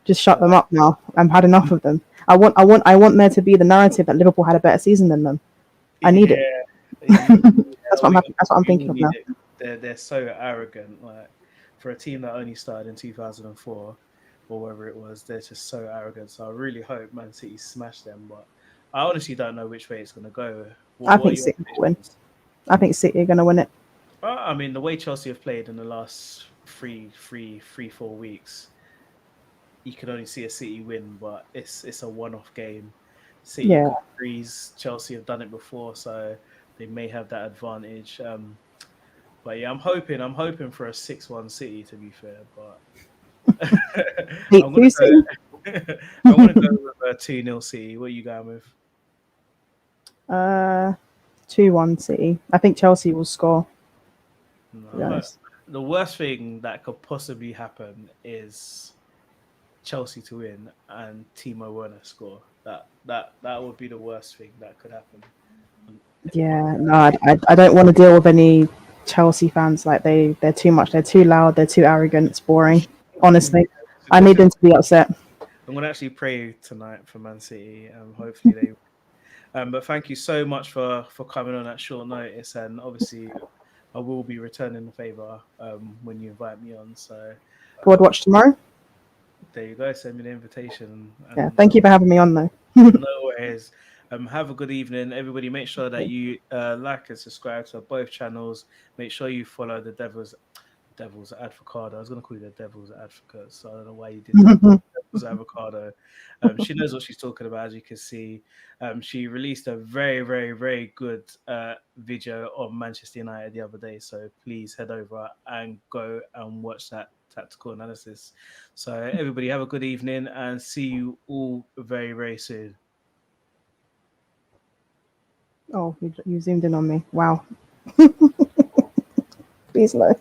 Just shut them up now. I've had enough of them. I want there to be the narrative that Liverpool had a better season than them. I need it. That's what I'm thinking of now. They're so arrogant. Like for a team that only started in 2004 or whatever it was, they're just so arrogant. So I really hope Man City smash them. But I honestly don't know which way it's going to go. I think City will win. I think City are going to win it. I mean, the way Chelsea have played in the last 4 weeks, you can only see a City win, but it's a one-off game. City Yeah. could freeze. Chelsea have done it before, so they may have that advantage. But yeah, I'm hoping for a 6-1 City, to be fair. But I'm gonna go with a 2-0 City. What are you going with? 2-1 City. I think Chelsea will score. No, the worst thing that could possibly happen is Chelsea to win and Timo Werner score. That would be the worst thing that could happen. Yeah, no, I don't want to deal with any Chelsea fans. Like they're too much. They're too loud. They're too arrogant. It's boring. Honestly, I need them to be upset. I'm gonna actually pray tonight for Man City. Hopefully they. But thank you so much for coming on at short notice, and obviously I will be returning the favor when you invite me on. So Broad watch tomorrow. There you go. Send me the invitation. And, yeah, thank you for having me on, though. No worries. Have a good evening, everybody. Make sure that you like and subscribe to both channels. Make sure you follow the Devil's Avocado. I was going to call you the Devil's Advocate, so I don't know why you did that. Devil's Avocado. She knows what she's talking about, as you can see. She released a very, very, very good video on Manchester United the other day. So please head over and go and watch that tactical analysis. So everybody have a good evening and see you all very, very soon. Oh, you zoomed in on me. Wow. Please, low.